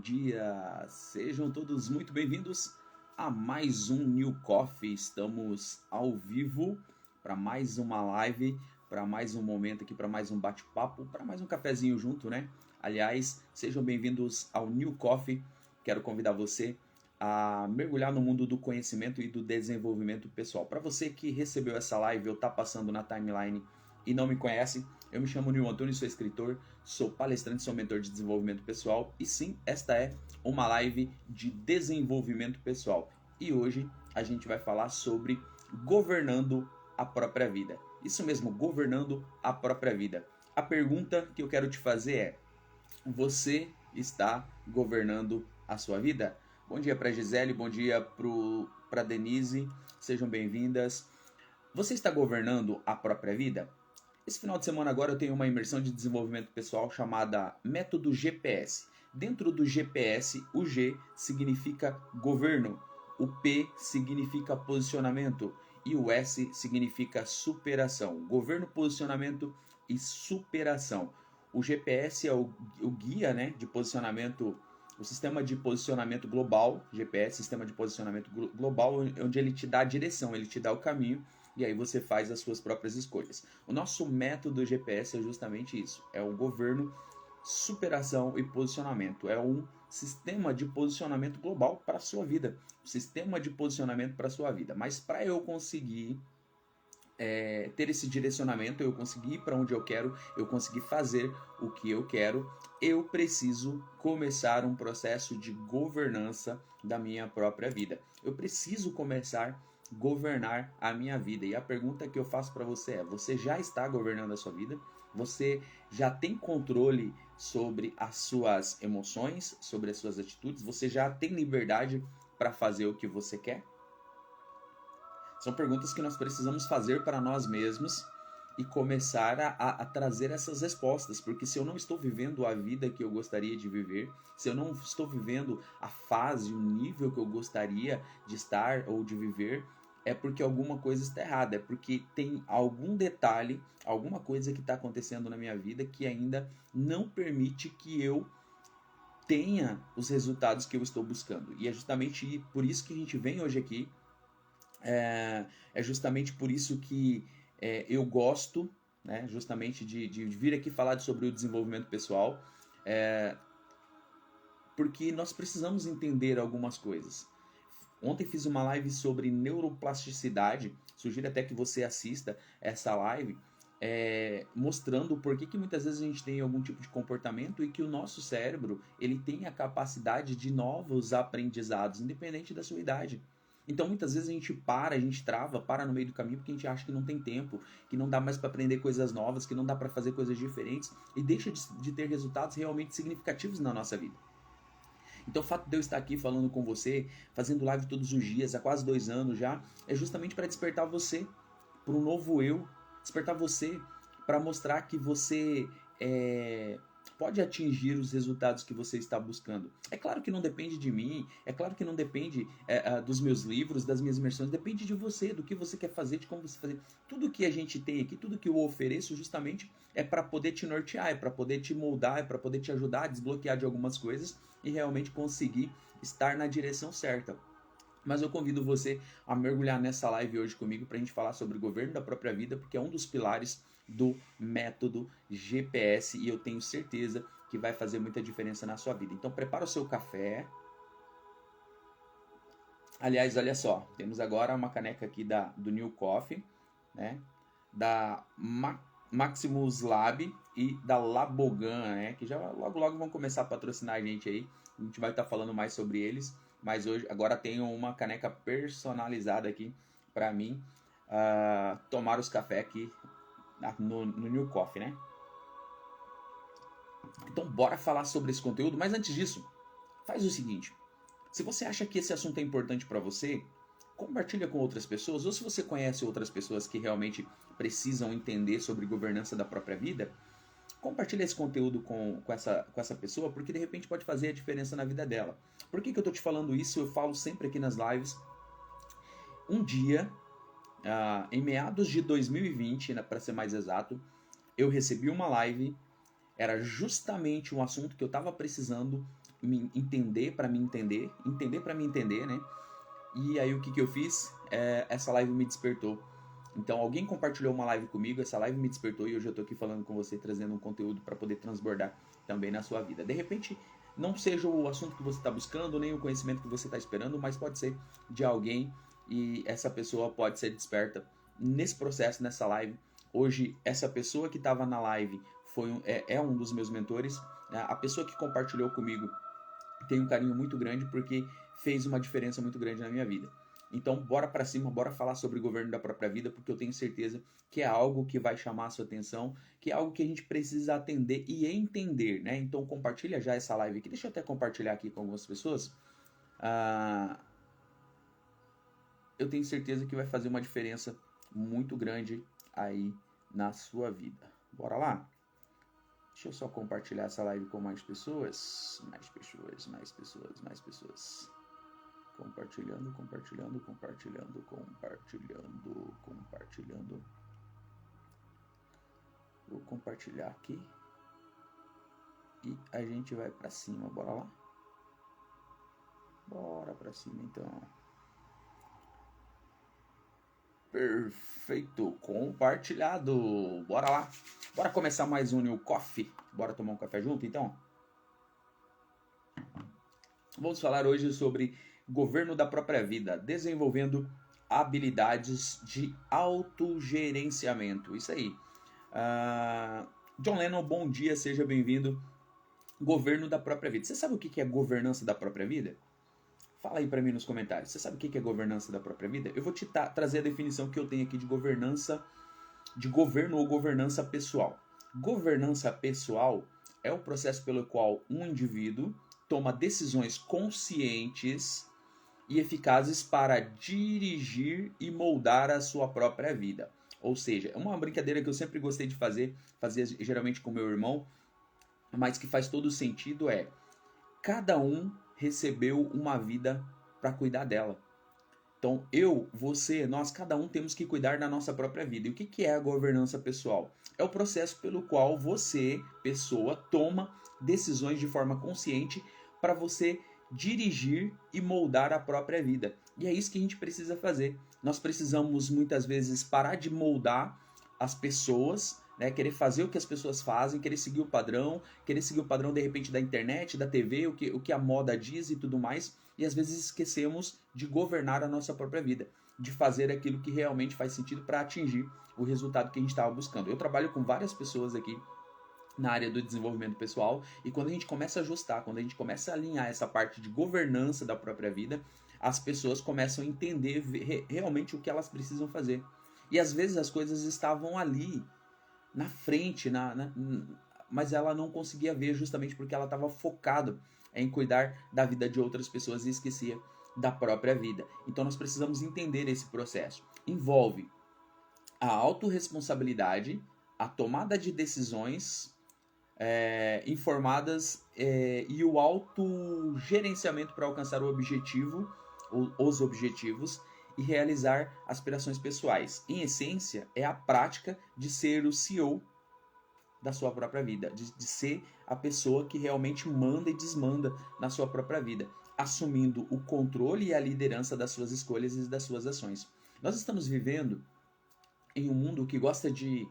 dia! Sejam todos muito bem-vindos a mais um New Coffee. Estamos ao vivo para mais uma live, para mais um momento aqui, para mais um bate-papo, para mais um cafezinho junto, né? Aliás, sejam bem-vindos ao New Coffee. Quero convidar você a mergulhar no mundo do conhecimento e do desenvolvimento pessoal. Para você que recebeu essa live ou está passando na timeline e não me conhece, eu me chamo Nil Antônio, sou escritor, sou palestrante, sou mentor de desenvolvimento pessoal e sim, esta é uma live de desenvolvimento pessoal. E hoje a gente vai falar sobre governando a própria vida. Isso mesmo, governando a própria vida. A pergunta que eu quero te fazer é: você está governando a sua vida? Bom dia para Gisele, bom dia para Denise, sejam bem-vindas. Você está governando a própria vida? Esse final de semana agora eu tenho uma imersão de desenvolvimento pessoal chamada Método GPS. Dentro do GPS, o G significa governo, o P significa posicionamento e o S significa superação. Governo, posicionamento e superação. O GPS é o guia, né, de posicionamento, o sistema de posicionamento global, GPS, sistema de posicionamento global, onde ele te dá a direção, ele te dá o caminho. E aí você faz as suas próprias escolhas. O nosso método GPS é justamente isso. É o governo, superação e posicionamento. É um sistema de posicionamento global para a sua vida. Um sistema de posicionamento para a sua vida. Mas para eu conseguir ter esse direcionamento, eu conseguir ir para onde eu quero, eu conseguir fazer o que eu quero, eu preciso começar um processo de governança da minha própria vida. Eu preciso começar governar a minha vida. E a pergunta que eu faço para você é: você já está governando a sua vida? Você já tem controle sobre as suas emoções, sobre as suas atitudes? Você já tem liberdade para fazer o que você quer? São perguntas que nós precisamos fazer para nós mesmos e começar a trazer essas respostas, porque se eu não estou vivendo a vida que eu gostaria de viver, se eu não estou vivendo a fase, o nível que eu gostaria de estar ou de viver, é porque alguma coisa está errada, é porque tem algum detalhe, alguma coisa que está acontecendo na minha vida que ainda não permite que eu tenha os resultados que eu estou buscando. E é justamente por isso que a gente vem hoje aqui. É justamente por isso que eu gosto, né, justamente de vir aqui falar sobre o desenvolvimento pessoal, porque nós precisamos entender algumas coisas. Ontem fiz uma live sobre neuroplasticidade, sugiro até que você assista essa live, mostrando por que muitas vezes a gente tem algum tipo de comportamento e que o nosso cérebro ele tem a capacidade de novos aprendizados, independente da sua idade. Então muitas vezes a gente para no meio do caminho porque a gente acha que não tem tempo, que não dá mais para aprender coisas novas, que não dá para fazer coisas diferentes e deixa de ter resultados realmente significativos na nossa vida. Então o fato de eu estar aqui falando com você, fazendo live todos os dias, há quase 2 anos já, é justamente para despertar você para um novo eu, despertar você para mostrar que você pode atingir os resultados que você está buscando. É claro que não depende de mim, é claro que não depende dos meus livros, das minhas imersões, depende de você, do que você quer fazer, de como você fazer. Tudo que a gente tem aqui, tudo que eu ofereço justamente é para poder te nortear, é para poder te moldar, é para poder te ajudar a desbloquear de algumas coisas e realmente conseguir estar na direção certa. Mas eu convido você a mergulhar nessa live hoje comigo para a gente falar sobre o governo da própria vida, porque é um dos pilares do método GPS e eu tenho certeza que vai fazer muita diferença na sua vida. Então prepara o seu café. Aliás, olha só, temos agora uma caneca aqui do New Coffee, né? Da Maximus Lab e da Labogan, né? Que já logo vão começar a patrocinar a gente aí. A gente vai estar falando mais sobre eles. Mas hoje, agora tenho uma caneca personalizada aqui para mim tomar os cafés aqui no New Coffee, né? Então bora falar sobre esse conteúdo. Mas antes disso, faz o seguinte. Se você acha que esse assunto é importante para você, compartilha com outras pessoas. Ou se você conhece outras pessoas que realmente precisam entender sobre governança da própria vida, compartilha esse conteúdo com essa pessoa, porque de repente pode fazer a diferença na vida dela. Por que eu tô te falando isso? Eu falo sempre aqui nas lives. Um dia, em meados de 2020, para ser mais exato, eu recebi uma live, era justamente um assunto que eu estava precisando me entender para me entender para me entender, né? E aí o que eu fiz? Essa live me despertou. Então alguém compartilhou uma live comigo, essa live me despertou e hoje eu tô aqui falando com você, trazendo um conteúdo para poder transbordar também na sua vida. De repente, não seja o assunto que você está buscando, nem o conhecimento que você está esperando, mas pode ser de alguém e essa pessoa pode ser desperta nesse processo, nessa live. Hoje, essa pessoa que estava na live é um dos meus mentores. A pessoa que compartilhou comigo tem um carinho muito grande porque fez uma diferença muito grande na minha vida. Então, bora para cima, bora falar sobre o governo da própria vida, porque eu tenho certeza que é algo que vai chamar a sua atenção, que é algo que a gente precisa atender e entender, né? Então, compartilha já essa live aqui. Deixa eu até compartilhar aqui com algumas pessoas. Eu tenho certeza que vai fazer uma diferença muito grande aí na sua vida. Bora lá? Deixa eu só compartilhar essa live com mais pessoas. Mais pessoas. Compartilhando. Vou compartilhar aqui. E a gente vai pra cima. Bora lá? Bora pra cima, então. Perfeito. Compartilhado. Bora lá. Bora começar mais um New Coffee. Bora tomar um café junto, então? Vamos falar hoje sobre governo da própria vida, desenvolvendo habilidades de autogerenciamento. Isso aí. John Lennon, bom dia, seja bem-vindo. Governo da própria vida. Você sabe o que é governança da própria vida? Fala aí pra mim nos comentários. Você sabe o que é governança da própria vida? Eu vou te trazer a definição que eu tenho aqui de governança, de governo ou governança pessoal. Governança pessoal é o processo pelo qual um indivíduo toma decisões conscientes e eficazes para dirigir e moldar a sua própria vida. Ou seja, é uma brincadeira que eu sempre gostei de fazia geralmente com meu irmão, mas que faz todo sentido cada um recebeu uma vida para cuidar dela. Então, eu, você, nós, cada um temos que cuidar da nossa própria vida. E o que é a governança pessoal? É o processo pelo qual você, pessoa, toma decisões de forma consciente para você dirigir e moldar a própria vida. E é isso que a gente precisa fazer. Nós precisamos, muitas vezes, parar de moldar as pessoas, né? Querer fazer o que as pessoas fazem, querer seguir o padrão, de repente da internet, da TV, o que a moda diz e tudo mais, e às vezes esquecemos de governar a nossa própria vida, de fazer aquilo que realmente faz sentido para atingir o resultado que a gente estava buscando. Eu trabalho com várias pessoas aqui na área do desenvolvimento pessoal, e quando a gente começa a ajustar, quando a gente começa a alinhar essa parte de governança da própria vida, as pessoas começam a entender realmente o que elas precisam fazer. E às vezes as coisas estavam ali, na frente, mas ela não conseguia ver justamente porque ela estava focada em cuidar da vida de outras pessoas e esquecia da própria vida. Então nós precisamos entender esse processo. Envolve a autorresponsabilidade, a tomada de decisões informadas e o autogerenciamento para alcançar o objetivo, os objetivos, e realizar aspirações pessoais. Em essência, é a prática de ser o CEO da sua própria vida, de ser a pessoa que realmente manda e desmanda na sua própria vida, assumindo o controle e a liderança das suas escolhas e das suas ações. Nós estamos vivendo em um mundo que gosta de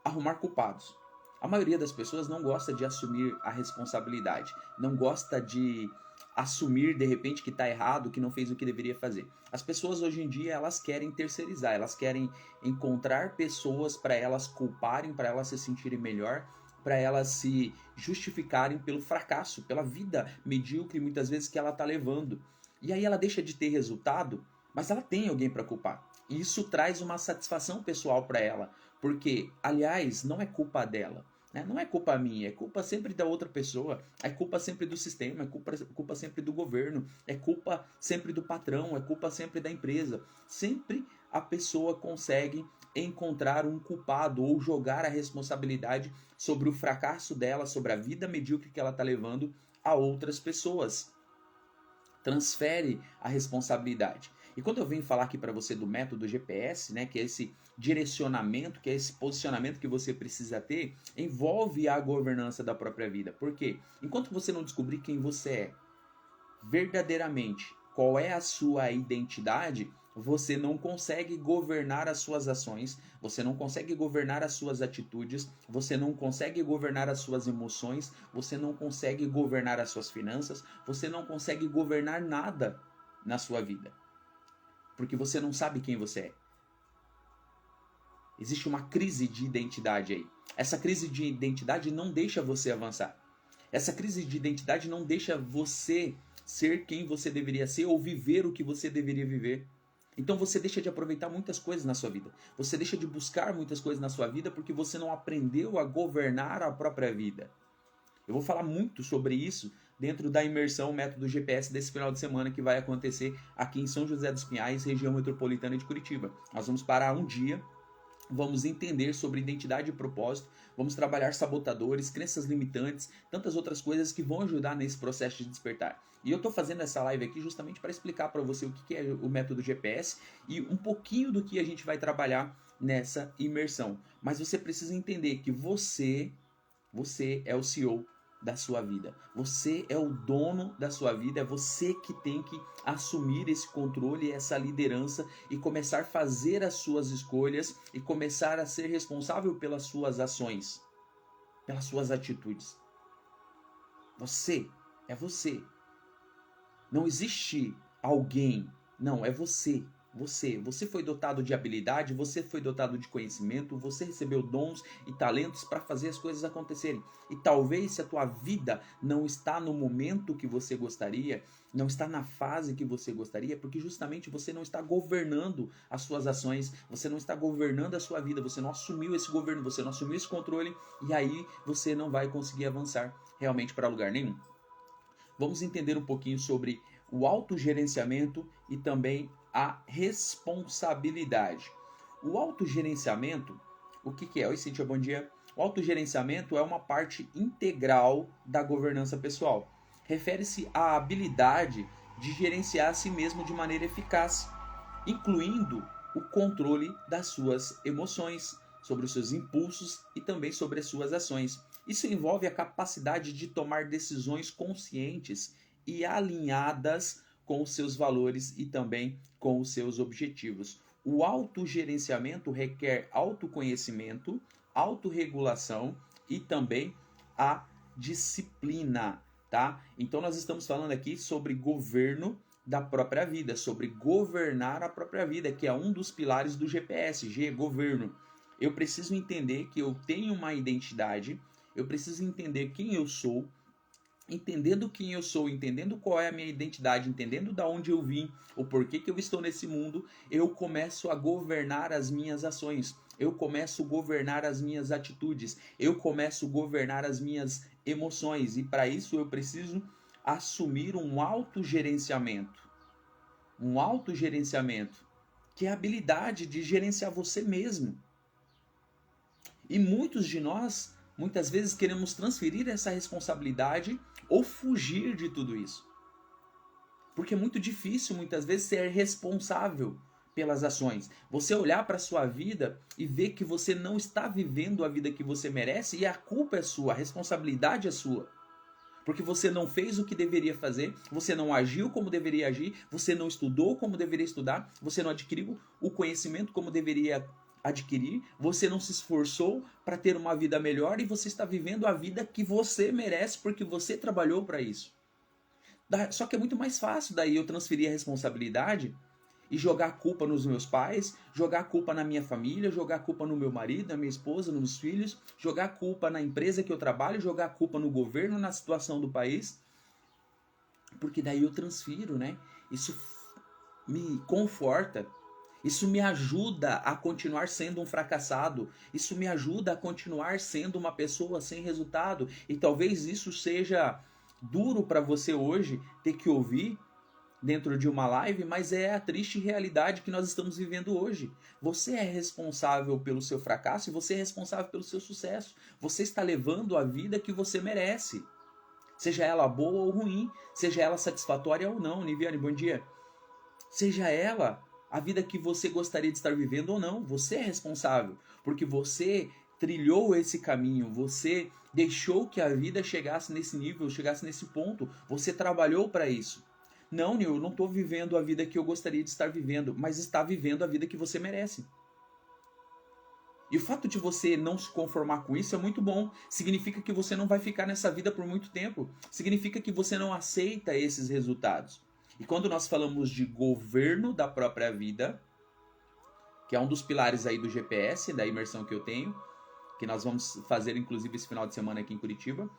arrumar culpados. A maioria das pessoas não gosta de assumir a responsabilidade, não gosta de assumir de repente que está errado, que não fez o que deveria fazer. As pessoas hoje em dia, elas querem terceirizar, elas querem encontrar pessoas para elas culparem, para elas se sentirem melhor, para elas se justificarem pelo fracasso, pela vida medíocre muitas vezes que ela está levando. E aí ela deixa de ter resultado, mas ela tem alguém para culpar. E isso traz uma satisfação pessoal para ela, porque, aliás, não é culpa dela. Não é culpa minha, é culpa sempre da outra pessoa, é culpa sempre do sistema, é culpa sempre do governo, é culpa sempre do patrão, é culpa sempre da empresa. Sempre a pessoa consegue encontrar um culpado ou jogar a responsabilidade sobre o fracasso dela, sobre a vida medíocre que ela está levando a outras pessoas. Transfere a responsabilidade. E quando eu venho falar aqui para você do método GPS, né, que é esse direcionamento, que é esse posicionamento que você precisa ter, envolve a governança da própria vida. Por quê? Enquanto você não descobrir quem você é, verdadeiramente qual é a sua identidade, você não consegue governar as suas ações, você não consegue governar as suas atitudes, você não consegue governar as suas emoções, você não consegue governar as suas finanças, você não consegue governar nada na sua vida. Porque você não sabe quem você é. Existe uma crise de identidade aí. Essa crise de identidade não deixa você avançar. Essa crise de identidade não deixa você ser quem você deveria ser ou viver o que você deveria viver. Então você deixa de aproveitar muitas coisas na sua vida. Você deixa de buscar muitas coisas na sua vida porque você não aprendeu a governar a própria vida. Eu vou falar muito sobre isso dentro da imersão Método GPS desse final de semana que vai acontecer aqui em São José dos Pinhais, região metropolitana de Curitiba. Nós vamos parar um dia, vamos entender sobre identidade e propósito, vamos trabalhar sabotadores, crenças limitantes, tantas outras coisas que vão ajudar nesse processo de despertar. E eu estou fazendo essa live aqui justamente para explicar para você o que é o método GPS e um pouquinho do que a gente vai trabalhar nessa imersão. Mas você precisa entender que você é o CEO da sua vida. Você é o dono da sua vida, é você que tem que assumir esse controle, essa liderança e começar a fazer as suas escolhas e começar a ser responsável pelas suas ações, pelas suas atitudes. Você é você. Não existe alguém, não, é você. Você foi dotado de habilidade, você foi dotado de conhecimento, você recebeu dons e talentos para fazer as coisas acontecerem. E talvez se a tua vida não está no momento que você gostaria, não está na fase que você gostaria, porque justamente você não está governando as suas ações, você não está governando a sua vida, você não assumiu esse governo, você não assumiu esse controle, e aí você não vai conseguir avançar realmente para lugar nenhum. Vamos entender um pouquinho sobre o autogerenciamento e também a responsabilidade. O autogerenciamento, o que é? Oi, Cíntia, bom dia. O autogerenciamento é uma parte integral da governança pessoal. Refere-se à habilidade de gerenciar a si mesmo de maneira eficaz, incluindo o controle das suas emoções, sobre os seus impulsos e também sobre as suas ações. Isso envolve a capacidade de tomar decisões conscientes e alinhadas com os seus valores e também com os seus objetivos. O autogerenciamento requer autoconhecimento, autorregulação e também a disciplina, tá? Então nós estamos falando aqui sobre governo da própria vida, sobre governar a própria vida, que é um dos pilares do GPS, G, governo. Eu preciso entender que eu tenho uma identidade, eu preciso entender quem eu sou. Entendendo quem eu sou, entendendo qual é a minha identidade, entendendo de onde eu vim, o porquê que eu estou nesse mundo, eu começo a governar as minhas ações, eu começo a governar as minhas atitudes, eu começo a governar as minhas emoções, e para isso eu preciso assumir um autogerenciamento. Um autogerenciamento, que é a habilidade de gerenciar você mesmo. E muitos de nós, muitas vezes, queremos transferir essa responsabilidade ou fugir de tudo isso. Porque é muito difícil, muitas vezes, ser responsável pelas ações. Você olhar para a sua vida e ver que você não está vivendo a vida que você merece e a culpa é sua, a responsabilidade é sua. Porque você não fez o que deveria fazer, você não agiu como deveria agir, você não estudou como deveria estudar, você não adquiriu o conhecimento como deveria adquirir, você não se esforçou para ter uma vida melhor e você está vivendo a vida que você merece porque você trabalhou para isso. Só que é muito mais fácil daí eu transferir a responsabilidade e jogar a culpa nos meus pais, jogar a culpa na minha família, jogar a culpa no meu marido, na minha esposa, nos filhos, jogar a culpa na empresa que eu trabalho, jogar a culpa no governo, na situação do país. Porque daí eu transfiro, né? Isso me conforta. Isso me ajuda a continuar sendo um fracassado. Isso me ajuda a continuar sendo uma pessoa sem resultado. E talvez isso seja duro para você hoje ter que ouvir dentro de uma live, mas é a triste realidade que nós estamos vivendo hoje. Você é responsável pelo seu fracasso e você é responsável pelo seu sucesso. Você está levando a vida que você merece. Seja ela boa ou ruim, seja ela satisfatória ou não. Niviane, bom dia. Seja ela a vida que você gostaria de estar vivendo ou não, você é responsável, porque você trilhou esse caminho, você deixou que a vida chegasse nesse nível, chegasse nesse ponto, você trabalhou para isso. Não, Nil, eu não estou vivendo a vida que eu gostaria de estar vivendo, mas está vivendo a vida que você merece. E o fato de você não se conformar com isso é muito bom. Significa que você não vai ficar nessa vida por muito tempo. Significa que você não aceita esses resultados. E quando nós falamos de governo da própria vida, que é um dos pilares aí do GPS, da imersão que eu tenho, que nós vamos fazer inclusive esse final de semana aqui em Curitiba,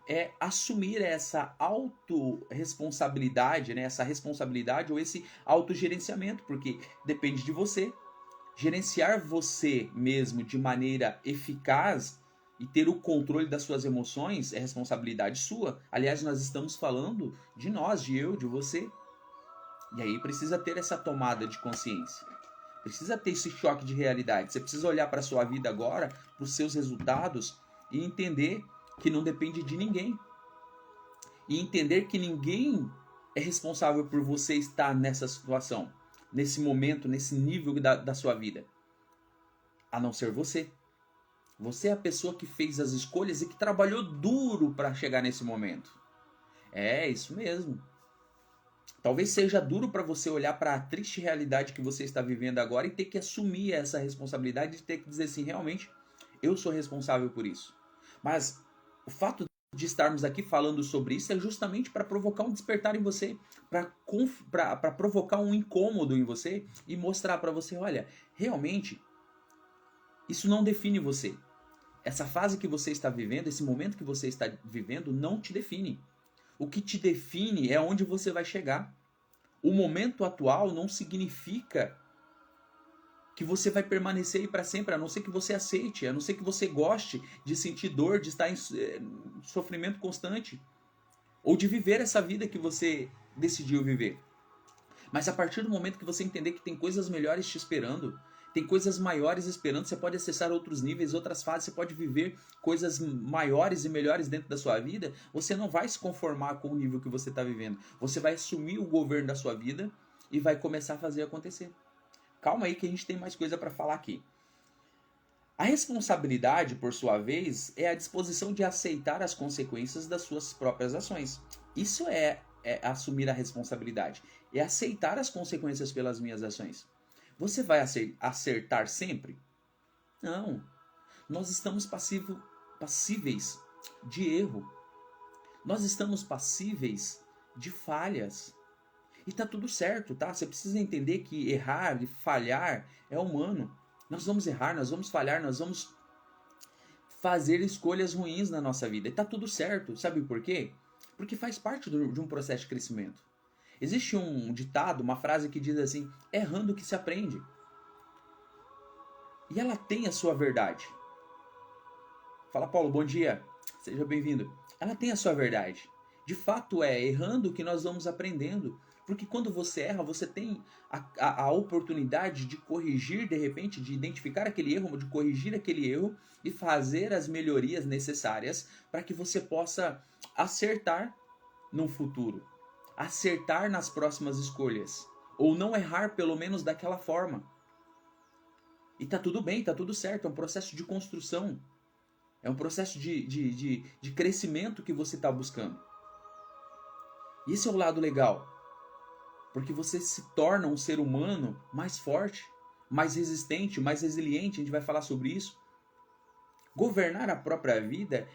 é assumir essa autorresponsabilidade, né? Essa responsabilidade ou esse autogerenciamento, porque depende de você. Gerenciar você mesmo de maneira eficaz e ter o controle das suas emoções é responsabilidade sua. Aliás, nós estamos falando de nós, de eu, de você. E aí precisa ter essa tomada de consciência. Precisa ter esse choque de realidade. Você precisa olhar para a sua vida agora, para os seus resultados e entender que não depende de ninguém. E entender que ninguém é responsável por você estar nessa situação, nesse momento, nesse nível da sua vida. A não ser você. Você é a pessoa que fez as escolhas e que trabalhou duro para chegar nesse momento. É, isso mesmo. Talvez seja duro para você olhar para a triste realidade que você está vivendo agora e ter que assumir essa responsabilidade de ter que dizer assim, realmente, eu sou responsável por isso. Mas o fato de estarmos aqui falando sobre isso é justamente para provocar um despertar em você, para provocar um incômodo em você e mostrar para você, olha, realmente, isso não define você. Essa fase que você está vivendo, esse momento que você está vivendo, não te define. O que te define é onde você vai chegar. O momento atual não significa que você vai permanecer aí para sempre, a não ser que você aceite, a não ser que você goste de sentir dor, de estar em sofrimento constante, ou de viver essa vida que você decidiu viver. Mas a partir do momento que você entender que tem coisas melhores te esperando, tem coisas maiores esperando, você pode acessar outros níveis, outras fases, você pode viver coisas maiores e melhores dentro da sua vida, você não vai se conformar com o nível que você está vivendo. Você vai assumir o governo da sua vida e vai começar a fazer acontecer. Calma aí que a gente tem mais coisa para falar aqui. A responsabilidade, por sua vez, é a disposição de aceitar as consequências das suas próprias ações. Isso é assumir a responsabilidade. É aceitar as consequências pelas minhas ações. Você vai acertar sempre? Não. Nós estamos passíveis de erro. Nós estamos passíveis de falhas. E tá tudo certo, tá? Você precisa entender que errar e falhar é humano. Nós vamos errar, nós vamos falhar, nós vamos fazer escolhas ruins na nossa vida. E tá tudo certo. Sabe por quê? Porque faz parte de um processo de crescimento. Existe um ditado, uma frase que diz assim, errando que se aprende. E ela tem a sua verdade. Fala, Paulo, bom dia. Seja bem-vindo. Ela tem a sua verdade. De fato é errando que nós vamos aprendendo. Porque quando você erra, você tem a oportunidade de corrigir, de repente, de identificar aquele erro, de corrigir aquele erro e fazer as melhorias necessárias para que você possa acertar no futuro. Acertar nas próximas escolhas. Ou não errar, pelo menos, daquela forma. E tá tudo bem, tá tudo certo. É um processo de construção. É um processo de crescimento que você está buscando. E esse é o lado legal. Porque você se torna um ser humano mais forte, mais resistente, mais resiliente. A gente vai falar sobre isso. Governar a própria vida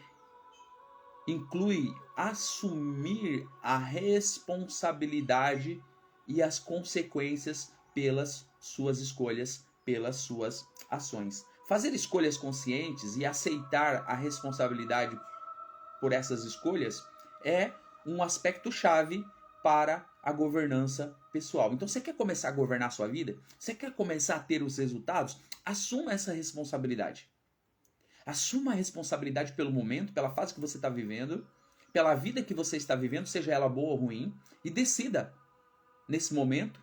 inclui assumir a responsabilidade e as consequências pelas suas escolhas, pelas suas ações. Fazer escolhas conscientes e aceitar a responsabilidade por essas escolhas é um aspecto chave para a governança pessoal. Então, você quer começar a governar a sua vida? Você quer começar a ter os resultados? Assuma essa responsabilidade. Assuma a responsabilidade pelo momento, pela fase que você está vivendo, pela vida que você está vivendo, seja ela boa ou ruim, e decida, nesse momento,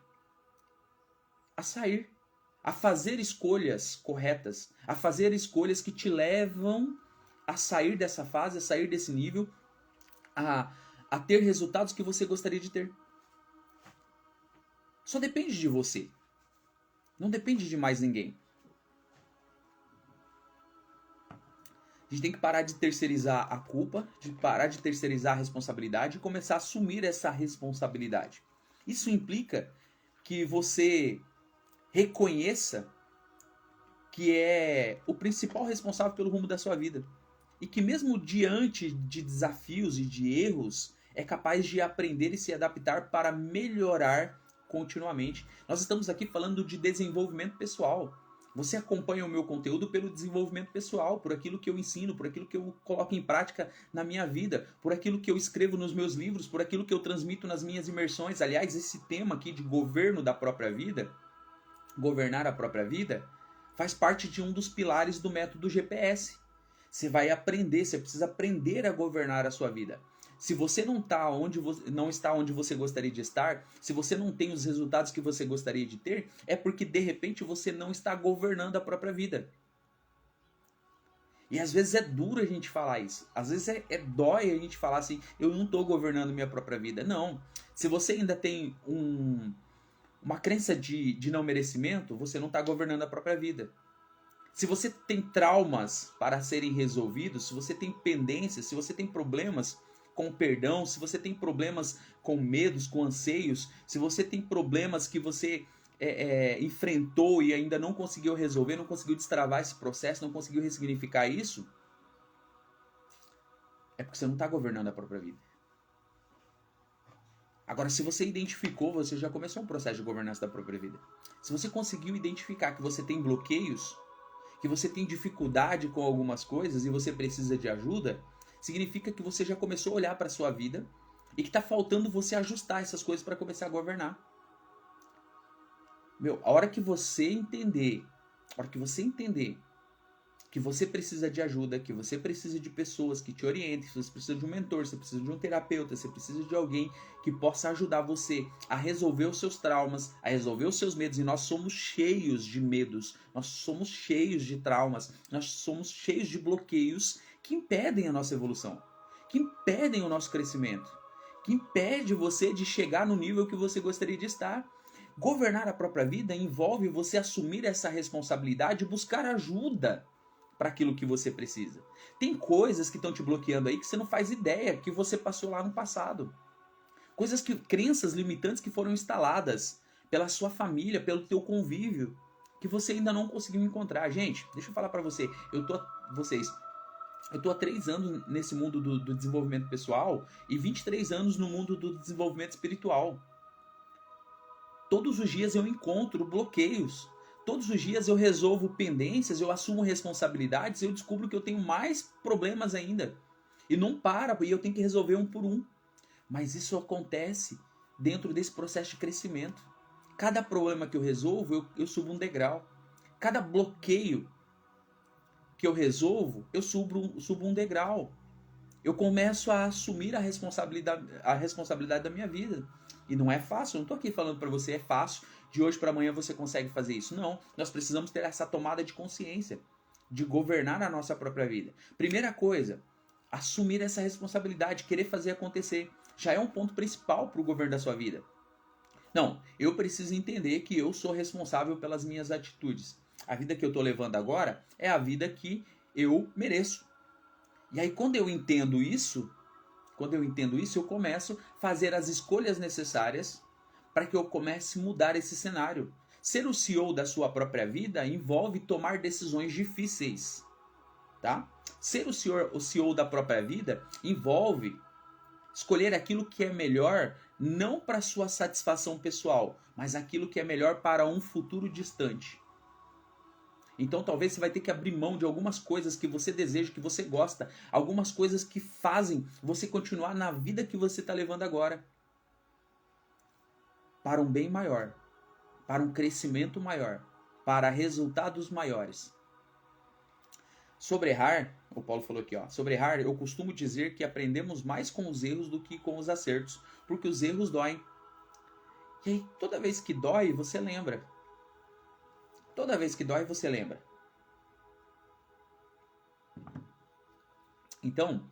a sair, a fazer escolhas corretas, a fazer escolhas que te levam a sair dessa fase, a sair desse nível, a ter resultados que você gostaria de ter. Só depende de você. Não depende de mais ninguém. A gente tem que parar de terceirizar a culpa, de parar de terceirizar a responsabilidade e começar a assumir essa responsabilidade. Isso implica que você reconheça que é o principal responsável pelo rumo da sua vida. E que mesmo diante de desafios e de erros, é capaz de aprender e se adaptar para melhorar continuamente. Nós estamos aqui falando de desenvolvimento pessoal. Você acompanha o meu conteúdo pelo desenvolvimento pessoal, por aquilo que eu ensino, por aquilo que eu coloco em prática na minha vida, por aquilo que eu escrevo nos meus livros, por aquilo que eu transmito nas minhas imersões. Aliás, esse tema aqui de governo da própria vida, governar a própria vida, faz parte de um dos pilares do método GPS. Você vai aprender, você precisa aprender a governar a sua vida. Se você não está onde você gostaria de estar, se você não tem os resultados que você gostaria de ter, é porque de repente você não está governando a própria vida. E às vezes é duro a gente falar isso. Às vezes dói a gente falar assim, eu não estou governando minha própria vida. Não. Se você ainda tem uma crença de não merecimento, você não está governando a própria vida. Se você tem traumas para serem resolvidos, se você tem pendências, se você tem problemas com perdão, se você tem problemas com medos, com anseios, se você tem problemas que você enfrentou e ainda não conseguiu resolver, não conseguiu destravar esse processo, não conseguiu ressignificar isso, é porque você não está governando a própria vida. Agora, se você identificou, você já começou um processo de governança da própria vida. Se você conseguiu identificar que você tem bloqueios, que você tem dificuldade com algumas coisas e você precisa de ajuda, significa que você já começou a olhar para a sua vida e que está faltando você ajustar essas coisas para começar a governar. A hora que você entender que você precisa de ajuda, que você precisa de pessoas que te orientem, que você precisa de um mentor, você precisa de um terapeuta, você precisa de alguém que possa ajudar você a resolver os seus traumas, a resolver os seus medos. E nós somos cheios de medos, nós somos cheios de traumas, nós somos cheios de bloqueios que impedem a nossa evolução, que impedem o nosso crescimento, que impede você de chegar no nível que você gostaria de estar. Governar a própria vida envolve você assumir essa responsabilidade e buscar ajuda para aquilo que você precisa. Tem coisas que estão te bloqueando aí que você não faz ideia que você passou lá no passado. Crenças limitantes que foram instaladas pela sua família, pelo teu convívio, que você ainda não conseguiu encontrar. Gente, deixa eu falar para vocês, eu tô há 3 anos nesse mundo do desenvolvimento pessoal e 23 anos no mundo do desenvolvimento espiritual. Todos os dias eu encontro bloqueios. Todos os dias eu resolvo pendências, eu assumo responsabilidades e eu descubro que eu tenho mais problemas ainda. E não para, e eu tenho que resolver um por um. Mas isso acontece dentro desse processo de crescimento. Cada problema que eu resolvo, eu subo um degrau. Cada bloqueio que eu resolvo, eu subo um degrau. Eu começo a assumir a responsabilidade da minha vida. E não é fácil, eu não estou aqui falando para você é fácil, de hoje para amanhã você consegue fazer isso. Não, nós precisamos ter essa tomada de consciência, de governar a nossa própria vida. Primeira coisa, assumir essa responsabilidade, querer fazer acontecer. Já é um ponto principal para o governo da sua vida. Não, eu preciso entender que eu sou responsável pelas minhas atitudes. A vida que eu estou levando agora é a vida que eu mereço. E aí quando eu entendo isso, eu começo a fazer as escolhas necessárias para que eu comece a mudar esse cenário. Ser o CEO da sua própria vida envolve tomar decisões difíceis, tá? Ser o CEO da própria vida envolve escolher aquilo que é melhor não para sua satisfação pessoal, mas aquilo que é melhor para um futuro distante. Então talvez você vai ter que abrir mão de algumas coisas que você deseja, que você gosta, algumas coisas que fazem você continuar na vida que você está levando agora, para um bem maior, para um crescimento maior, para resultados maiores. Sobre errar, o Paulo falou aqui, sobre errar, eu costumo dizer que aprendemos mais com os erros do que com os acertos, porque os erros doem. E aí, toda vez que dói, você lembra. Toda vez que dói, você lembra. Então,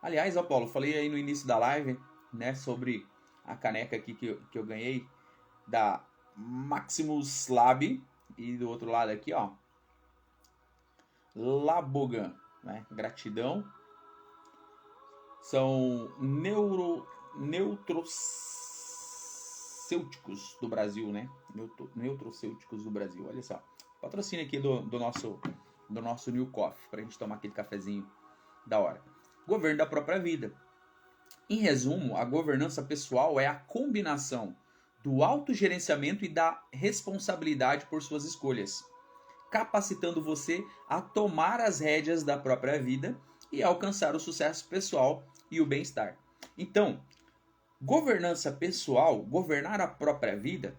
aliás, Paulo, falei aí no início da live, né, sobre a caneca aqui que eu ganhei da Maximus Lab e do outro lado aqui, Labogan, né? Gratidão. São Neutrocêuticos do Brasil, né? Neutrocêuticos do Brasil, olha só. Patrocínio aqui do nosso New Coffee, pra gente tomar aquele cafezinho da hora. Governo da própria vida. Em resumo, a governança pessoal é a combinação do autogerenciamento e da responsabilidade por suas escolhas, capacitando você a tomar as rédeas da própria vida e alcançar o sucesso pessoal e o bem-estar. Então, governança pessoal, governar a própria vida,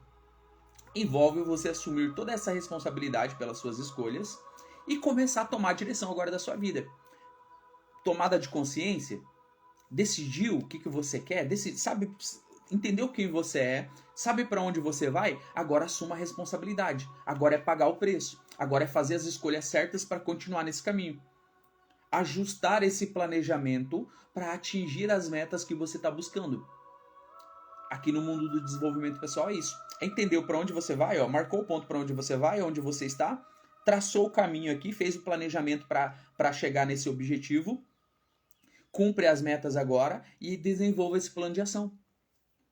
envolve você assumir toda essa responsabilidade pelas suas escolhas e começar a tomar a direção agora da sua vida. Tomada de consciência, decidiu o que você quer, sabe, entendeu quem você é, sabe para onde você vai, agora assuma a responsabilidade. Agora é pagar o preço. Agora é fazer as escolhas certas para continuar nesse caminho. Ajustar esse planejamento para atingir as metas que você está buscando. Aqui no mundo do desenvolvimento pessoal é isso. Entendeu para onde você vai, marcou o ponto para onde você vai, onde você está, traçou o caminho aqui, fez o planejamento para chegar nesse objetivo, cumpre as metas agora e desenvolva esse plano de ação.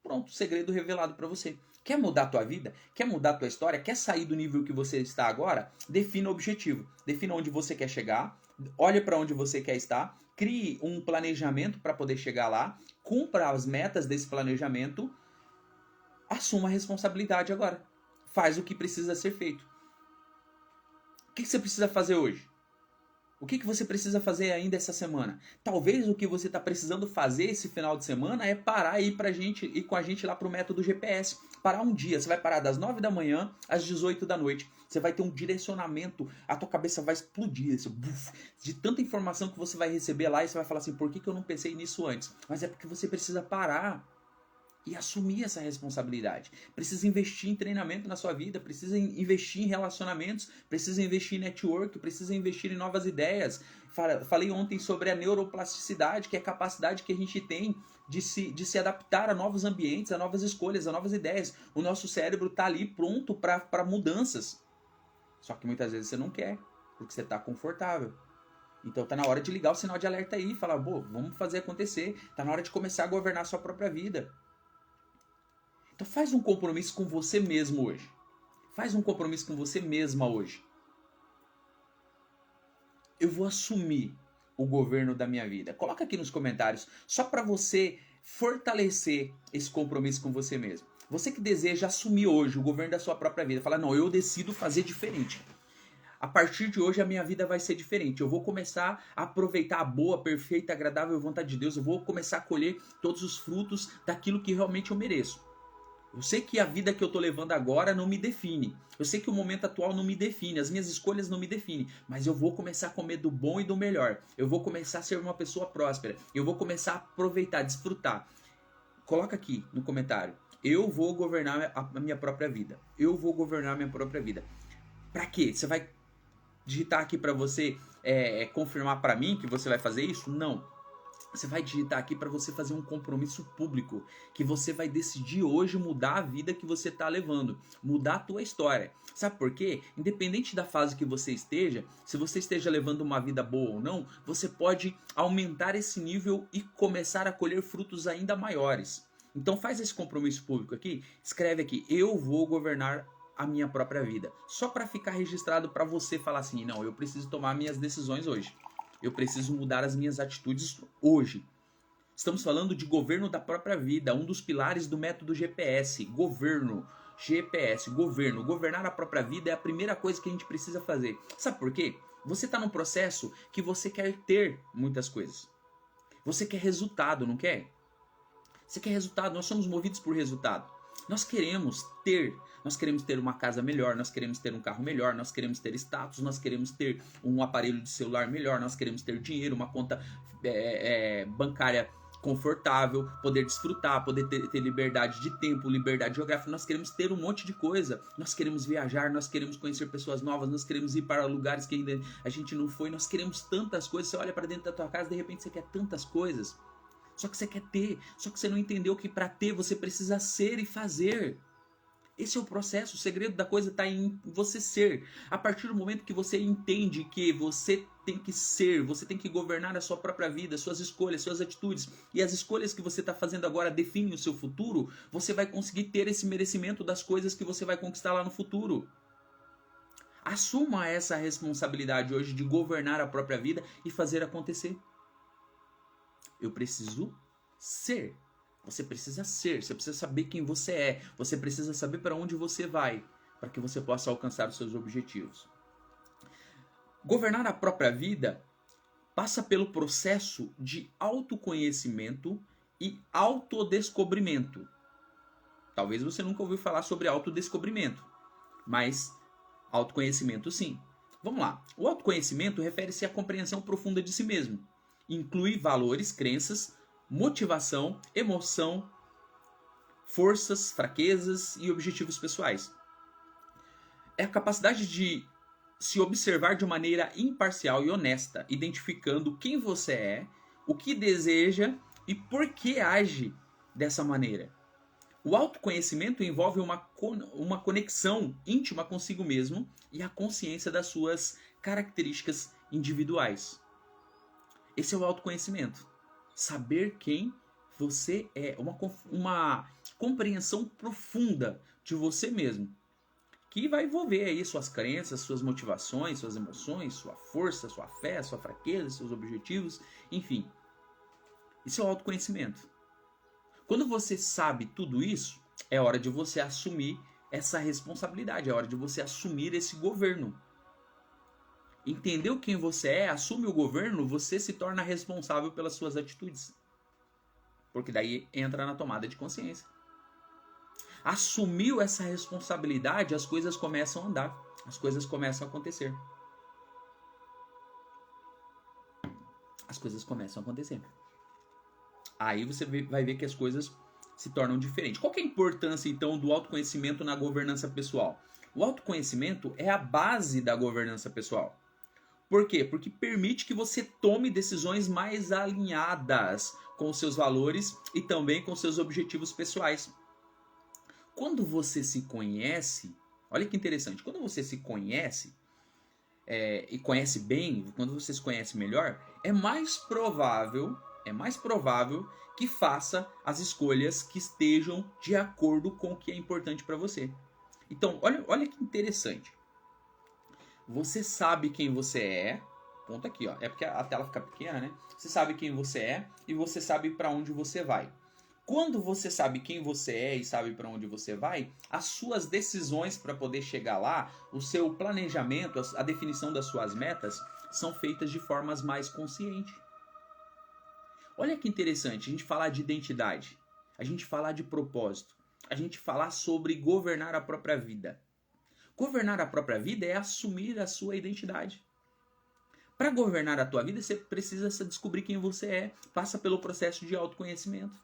Pronto, segredo revelado para você. Quer mudar a tua vida? Quer mudar a tua história? Quer sair do nível que você está agora? Defina o objetivo. Defina onde você quer chegar. Olhe para onde você quer estar. Crie um planejamento para poder chegar lá. Cumpra as metas desse planejamento. Assuma a responsabilidade agora. Faz o que precisa ser feito. O que você precisa fazer hoje? O que você precisa fazer ainda essa semana? Talvez o que você está precisando fazer esse final de semana é parar e ir com a gente lá para o método GPS. Parar um dia. Você vai parar das 9 da manhã às 18 da noite. Você vai ter um direcionamento. A tua cabeça vai explodir. De tanta informação que você vai receber lá e você vai falar assim, por que eu não pensei nisso antes? Mas é porque você precisa parar e assumir essa responsabilidade. Precisa investir em treinamento na sua vida, precisa investir em relacionamentos, precisa investir em network, precisa investir em novas ideias. Falei ontem sobre a neuroplasticidade, que é a capacidade que a gente tem de se adaptar a novos ambientes, a novas escolhas, a novas ideias. O nosso cérebro está ali pronto para mudanças. Só que muitas vezes você não quer, porque você está confortável. Então tá na hora de ligar o sinal de alerta aí e falar, vamos fazer acontecer. Tá na hora de começar a governar a sua própria vida. Então faz um compromisso com você mesmo hoje. Faz um compromisso com você mesma hoje. Eu vou assumir o governo da minha vida. Coloca aqui nos comentários, só para você fortalecer esse compromisso com você mesmo. Você que deseja assumir hoje o governo da sua própria vida. Fala, não, eu decido fazer diferente. A partir de hoje a minha vida vai ser diferente. Eu vou começar a aproveitar a boa, perfeita, agradável vontade de Deus. Eu vou começar a colher todos os frutos daquilo que realmente eu mereço. Eu sei que a vida que eu estou levando agora não me define. Eu sei que o momento atual não me define. As minhas escolhas não me definem. Mas eu vou começar a comer do bom e do melhor. Eu vou começar a ser uma pessoa próspera. Eu vou começar a aproveitar, desfrutar. Coloca aqui no comentário. Eu vou governar a minha própria vida. Eu vou governar a minha própria vida. Para quê? Você vai digitar aqui para você confirmar para mim que você vai fazer isso? Não. Você vai digitar aqui para você fazer um compromisso público, que você vai decidir hoje mudar a vida que você está levando, mudar a tua história. Sabe por quê? Independente da fase que você esteja, se você esteja levando uma vida boa ou não, você pode aumentar esse nível e começar a colher frutos ainda maiores. Então faz esse compromisso público aqui, escreve aqui, eu vou governar a minha própria vida. Só para ficar registrado para você falar assim, não, eu preciso tomar minhas decisões hoje. Eu preciso mudar as minhas atitudes hoje. Estamos falando de governo da própria vida, um dos pilares do método GPS. Governo, GPS, governo. Governar a própria vida é a primeira coisa que a gente precisa fazer. Sabe por quê? Você está num processo que você quer ter muitas coisas. Você quer resultado, não quer? Você quer resultado, nós somos movidos por resultado. Nós queremos ter uma casa melhor, nós queremos ter um carro melhor, nós queremos ter status, nós queremos ter um aparelho de celular melhor, nós queremos ter dinheiro, uma conta bancária confortável, poder desfrutar, poder ter liberdade de tempo, liberdade geográfica, nós queremos ter um monte de coisa, nós queremos viajar, nós queremos conhecer pessoas novas, nós queremos ir para lugares que ainda a gente não foi, nós queremos tantas coisas, você olha para dentro da tua casa, de repente você quer tantas coisas. Só que você quer ter, só que você não entendeu que para ter você precisa ser e fazer. Esse é o processo, o segredo da coisa está em você ser. A partir do momento que você entende que você tem que ser, você tem que governar a sua própria vida, suas escolhas, suas atitudes, e as escolhas que você está fazendo agora definem o seu futuro, você vai conseguir ter esse merecimento das coisas que você vai conquistar lá no futuro. Assuma essa responsabilidade hoje de governar a própria vida e fazer acontecer. Eu preciso ser. Você precisa ser, você precisa saber quem você é, você precisa saber para onde você vai, para que você possa alcançar os seus objetivos. Governar a própria vida passa pelo processo de autoconhecimento e autodescobrimento. Talvez você nunca ouviu falar sobre autodescobrimento, mas autoconhecimento sim. Vamos lá. O autoconhecimento refere-se à compreensão profunda de si mesmo. Inclui valores, crenças, motivação, emoção, forças, fraquezas e objetivos pessoais. É a capacidade de se observar de maneira imparcial e honesta, identificando quem você é, o que deseja e por que age dessa maneira. O autoconhecimento envolve uma conexão íntima consigo mesmo e a consciência das suas características individuais. Esse é o autoconhecimento. Saber quem você é, uma compreensão profunda de você mesmo, que vai envolver aí suas crenças, suas motivações, suas emoções, sua força, sua fé, sua fraqueza, seus objetivos, enfim. Isso é o autoconhecimento. Quando você sabe tudo isso, é hora de você assumir essa responsabilidade, é hora de você assumir esse governo. Entendeu quem você é, assume o governo, você se torna responsável pelas suas atitudes. Porque daí entra na tomada de consciência. Assumiu essa responsabilidade, as coisas começam a andar, as coisas começam a acontecer. As coisas começam a acontecer. Aí você vai ver que as coisas se tornam diferentes. Qual que é a importância, então, do autoconhecimento na governança pessoal? O autoconhecimento é a base da governança pessoal. Por quê? Porque permite que você tome decisões mais alinhadas com os seus valores e também com os seus objetivos pessoais. Quando você se conhece, olha que interessante, quando você se conhece e conhece bem, quando você se conhece melhor, é mais provável que faça as escolhas que estejam de acordo com o que é importante para você. Então, olha que interessante. Você sabe quem você é. Ponto aqui, ó. É porque a tela fica pequena, né? Você sabe quem você é e você sabe para onde você vai. Quando você sabe quem você é e sabe para onde você vai, as suas decisões para poder chegar lá, o seu planejamento, a definição das suas metas são feitas de formas mais conscientes. Olha que interessante, a gente falar de identidade, a gente falar de propósito, a gente falar sobre governar a própria vida. Governar a própria vida é assumir a sua identidade. Para governar a tua vida, você precisa descobrir quem você é. Passa pelo processo de autoconhecimento.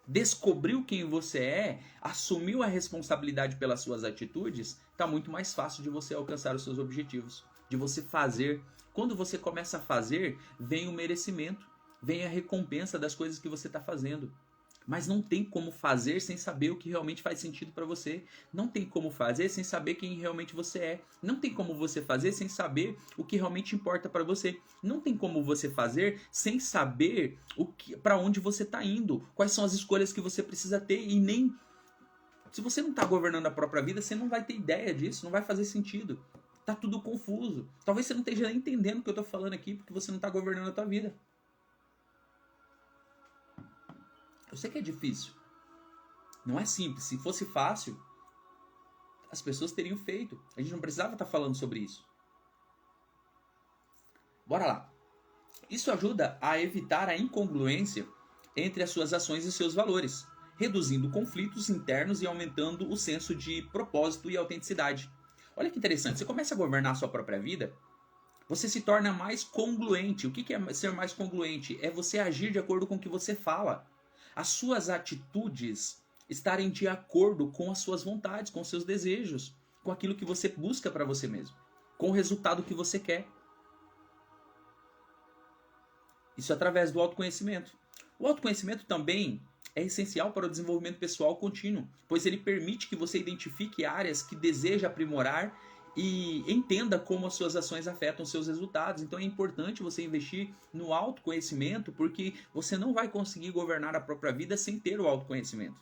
Descobriu quem você é, assumiu a responsabilidade pelas suas atitudes, está muito mais fácil de você alcançar os seus objetivos. De você fazer. Quando você começa a fazer, vem o merecimento. Vem a recompensa das coisas que você está fazendo. Mas não tem como fazer sem saber o que realmente faz sentido para você. Não tem como fazer sem saber quem realmente você é. Não tem como você fazer sem saber o que realmente importa para você. Não tem como você fazer sem saber para onde você está indo. Quais são as escolhas que você precisa ter e nem... Se você não está governando a própria vida, você não vai ter ideia disso, não vai fazer sentido. Tá tudo confuso. Talvez você não esteja nem entendendo o que eu estou falando aqui porque você não está governando a tua vida. Eu sei que é difícil. Não é simples. Se fosse fácil, as pessoas teriam feito. A gente não precisava estar falando sobre isso. Bora lá. Isso ajuda a evitar a incongruência entre as suas ações e seus valores, reduzindo conflitos internos e aumentando o senso de propósito e autenticidade. Olha que interessante. Você começa a governar a sua própria vida, você se torna mais congruente. O que é ser mais congruente? É você agir de acordo com o que você fala. As suas atitudes estarem de acordo com as suas vontades, com os seus desejos, com aquilo que você busca para você mesmo, com o resultado que você quer. Isso através do autoconhecimento. O autoconhecimento também é essencial para o desenvolvimento pessoal contínuo, pois ele permite que você identifique áreas que deseja aprimorar e entenda como as suas ações afetam os seus resultados. Então é importante você investir no autoconhecimento, porque você não vai conseguir governar a própria vida sem ter o autoconhecimento.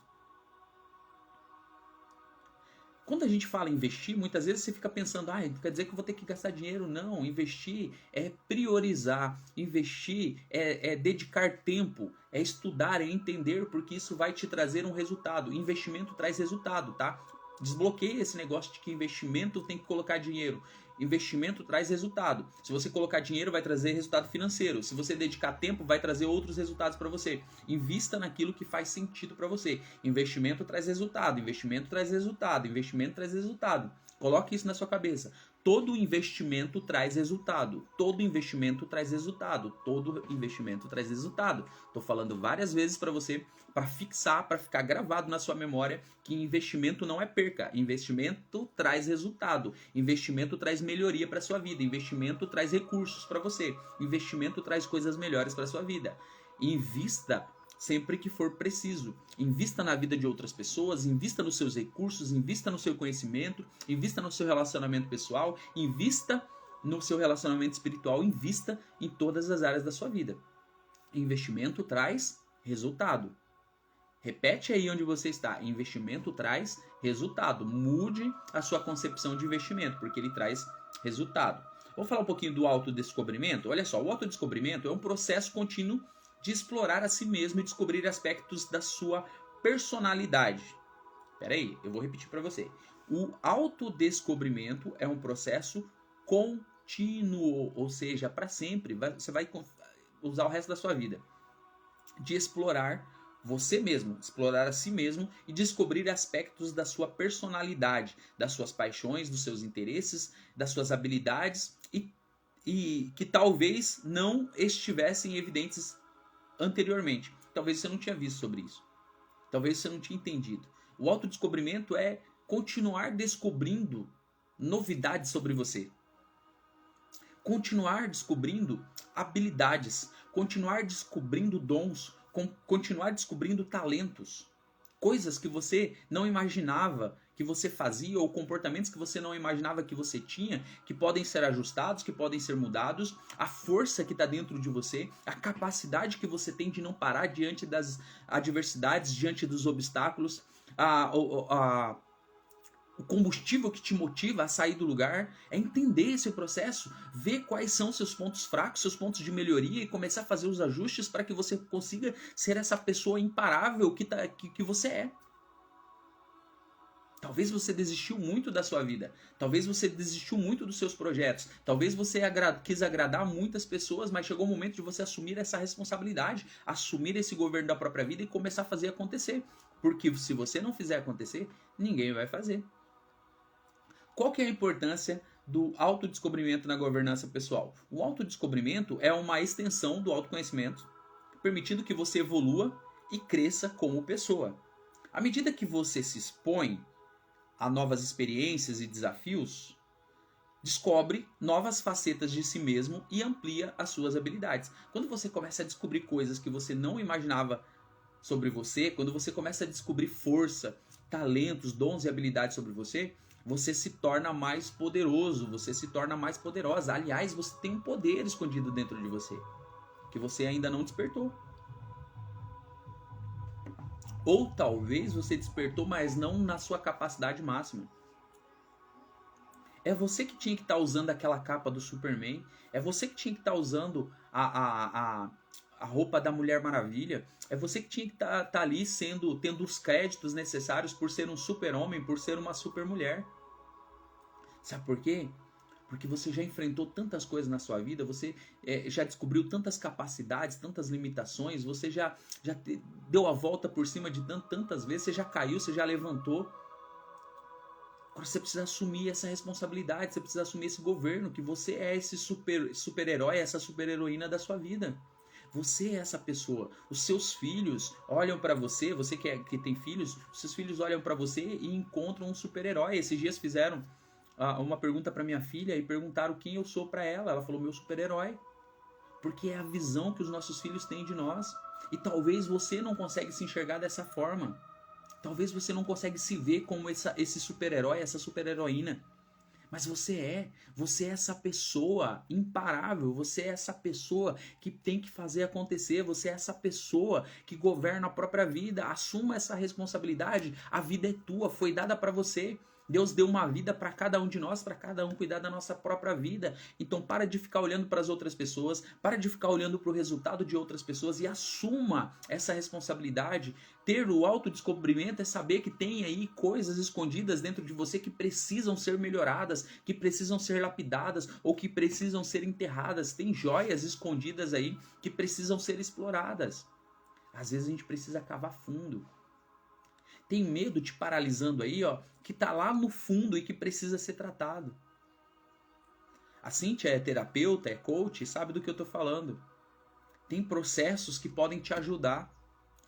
Quando a gente fala em investir, muitas vezes você fica pensando, quer dizer que eu vou ter que gastar dinheiro. Não, investir é priorizar, investir é dedicar tempo, é estudar, é entender, porque isso vai te trazer um resultado. Investimento traz resultado, tá? Desbloqueie esse negócio de que investimento tem que colocar dinheiro. Investimento traz resultado. Se você colocar dinheiro, vai trazer resultado financeiro. Se você dedicar tempo, vai trazer outros resultados para você. Invista naquilo que faz sentido para você. Investimento traz resultado. Investimento traz resultado. Investimento traz resultado. Coloque isso na sua cabeça. Todo investimento traz resultado. Todo investimento traz resultado. Todo investimento traz resultado. Estou falando várias vezes para você, para fixar, para ficar gravado na sua memória que investimento não é perca. Investimento traz resultado. Investimento traz melhoria para sua vida. Investimento traz recursos para você. Investimento traz coisas melhores para sua vida. Invista sempre que for preciso. Invista na vida de outras pessoas, invista nos seus recursos, invista no seu conhecimento, invista no seu relacionamento pessoal, invista no seu relacionamento espiritual, invista em todas as áreas da sua vida. Investimento traz resultado. Repete aí onde você está. Investimento traz resultado. Mude a sua concepção de investimento, porque ele traz resultado. Vou falar um pouquinho do autodescobrimento. Olha só, o autodescobrimento é um processo contínuo de explorar a si mesmo e descobrir aspectos da sua personalidade. Espera aí, eu vou repetir para você. O autodescobrimento é um processo contínuo, ou seja, para sempre. Você vai usar o resto da sua vida. De explorar você mesmo, explorar a si mesmo e descobrir aspectos da sua personalidade, das suas paixões, dos seus interesses, das suas habilidades e que talvez não estivessem evidentes anteriormente. Talvez você não tinha visto sobre isso. Talvez você não tinha entendido. O autodescobrimento é continuar descobrindo novidades sobre você. Continuar descobrindo habilidades. Continuar descobrindo dons. Continuar descobrindo talentos. Coisas que você não imaginava que você fazia ou comportamentos que você não imaginava que você tinha, que podem ser ajustados, que podem ser mudados, a força que está dentro de você, a capacidade que você tem de não parar diante das adversidades, diante dos obstáculos, o combustível que te motiva a sair do lugar, é entender esse processo, ver quais são seus pontos fracos, seus pontos de melhoria e começar a fazer os ajustes para que você consiga ser essa pessoa imparável que você é. Talvez você desistiu muito da sua vida. Talvez você desistiu muito dos seus projetos. Talvez você quis agradar muitas pessoas, mas chegou o momento de você assumir essa responsabilidade, assumir esse governo da própria vida e começar a fazer acontecer. Porque se você não fizer acontecer, ninguém vai fazer. Qual que é a importância do autodescobrimento na governança pessoal? O autodescobrimento é uma extensão do autoconhecimento, permitindo que você evolua e cresça como pessoa. À medida que você se expõe a novas experiências e desafios, descobre novas facetas de si mesmo e amplia as suas habilidades. Quando você começa a descobrir coisas que você não imaginava sobre você, quando você começa a descobrir força, talentos, dons e habilidades sobre você, você se torna mais poderoso, você se torna mais poderosa. Aliás, você tem um poder escondido dentro de você, que você ainda não despertou. Ou talvez você despertou, mas não na sua capacidade máxima. É você que tinha que estar usando aquela capa do Superman. É você que tinha que estar usando a roupa da Mulher Maravilha. É você que tinha que estar ali tendo os créditos necessários por ser um super-homem, por ser uma super-mulher. Sabe por quê? Porque você já enfrentou tantas coisas na sua vida, você já descobriu tantas capacidades, tantas limitações, você já deu a volta por cima de tantas vezes, você já caiu, você já levantou. Agora você precisa assumir essa responsabilidade, você precisa assumir esse governo, que você é esse super-herói, essa super-heroína da sua vida. Você é essa pessoa. Os seus filhos olham para você, você que tem filhos, os seus filhos olham para você e encontram um super-herói. Esses dias fizeram uma pergunta para minha filha e perguntaram quem eu sou para ela. Ela falou, meu super-herói. porque é a visão que os nossos filhos têm de nós. E talvez você não consegue se enxergar dessa forma. Talvez você não consegue se ver como esse super-herói, essa super-heroína. Mas você é essa pessoa imparável, você é essa pessoa que tem que fazer acontecer, você é essa pessoa que governa a própria vida, assuma essa responsabilidade, a vida é tua, foi dada para você. Deus deu uma vida para cada um de nós, para cada um cuidar da nossa própria vida. Então para de ficar olhando para as outras pessoas, para de ficar olhando para o resultado de outras pessoas e assuma essa responsabilidade. Ter o autodescobrimento é saber que tem aí coisas escondidas dentro de você que precisam ser melhoradas, que precisam ser lapidadas ou que precisam ser enterradas. Tem joias escondidas aí que precisam ser exploradas. Às vezes a gente precisa cavar fundo. Tem medo te paralisando aí, ó, que tá lá no fundo e que precisa ser tratado. A Cíntia é terapeuta, é coach, sabe do que eu tô falando. Tem processos que podem te ajudar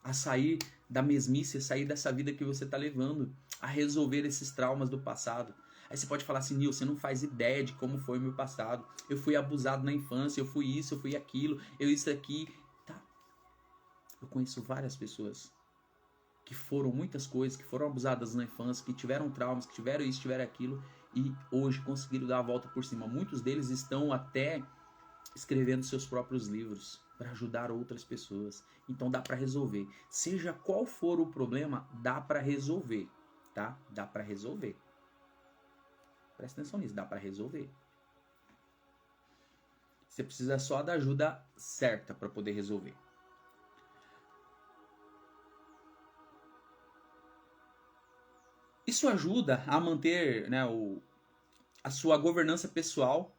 a sair da mesmice, a sair dessa vida que você tá levando, a resolver esses traumas do passado. Aí você pode falar assim, Nil, você não faz ideia de como foi o meu passado. Eu fui abusado na infância, eu fui isso, eu fui aquilo, eu isso aqui. Tá. Eu conheço várias pessoas que foram muitas coisas, que foram abusadas na infância, que tiveram traumas, que tiveram isso, tiveram aquilo, e hoje conseguiram dar a volta por cima. Muitos deles estão até escrevendo seus próprios livros para ajudar outras pessoas. Então dá para resolver. Seja qual for o problema, dá para resolver, tá? Dá para resolver. Presta atenção nisso, dá para resolver. Você precisa só da ajuda certa para poder resolver. Isso ajuda a manter, né, a sua governança pessoal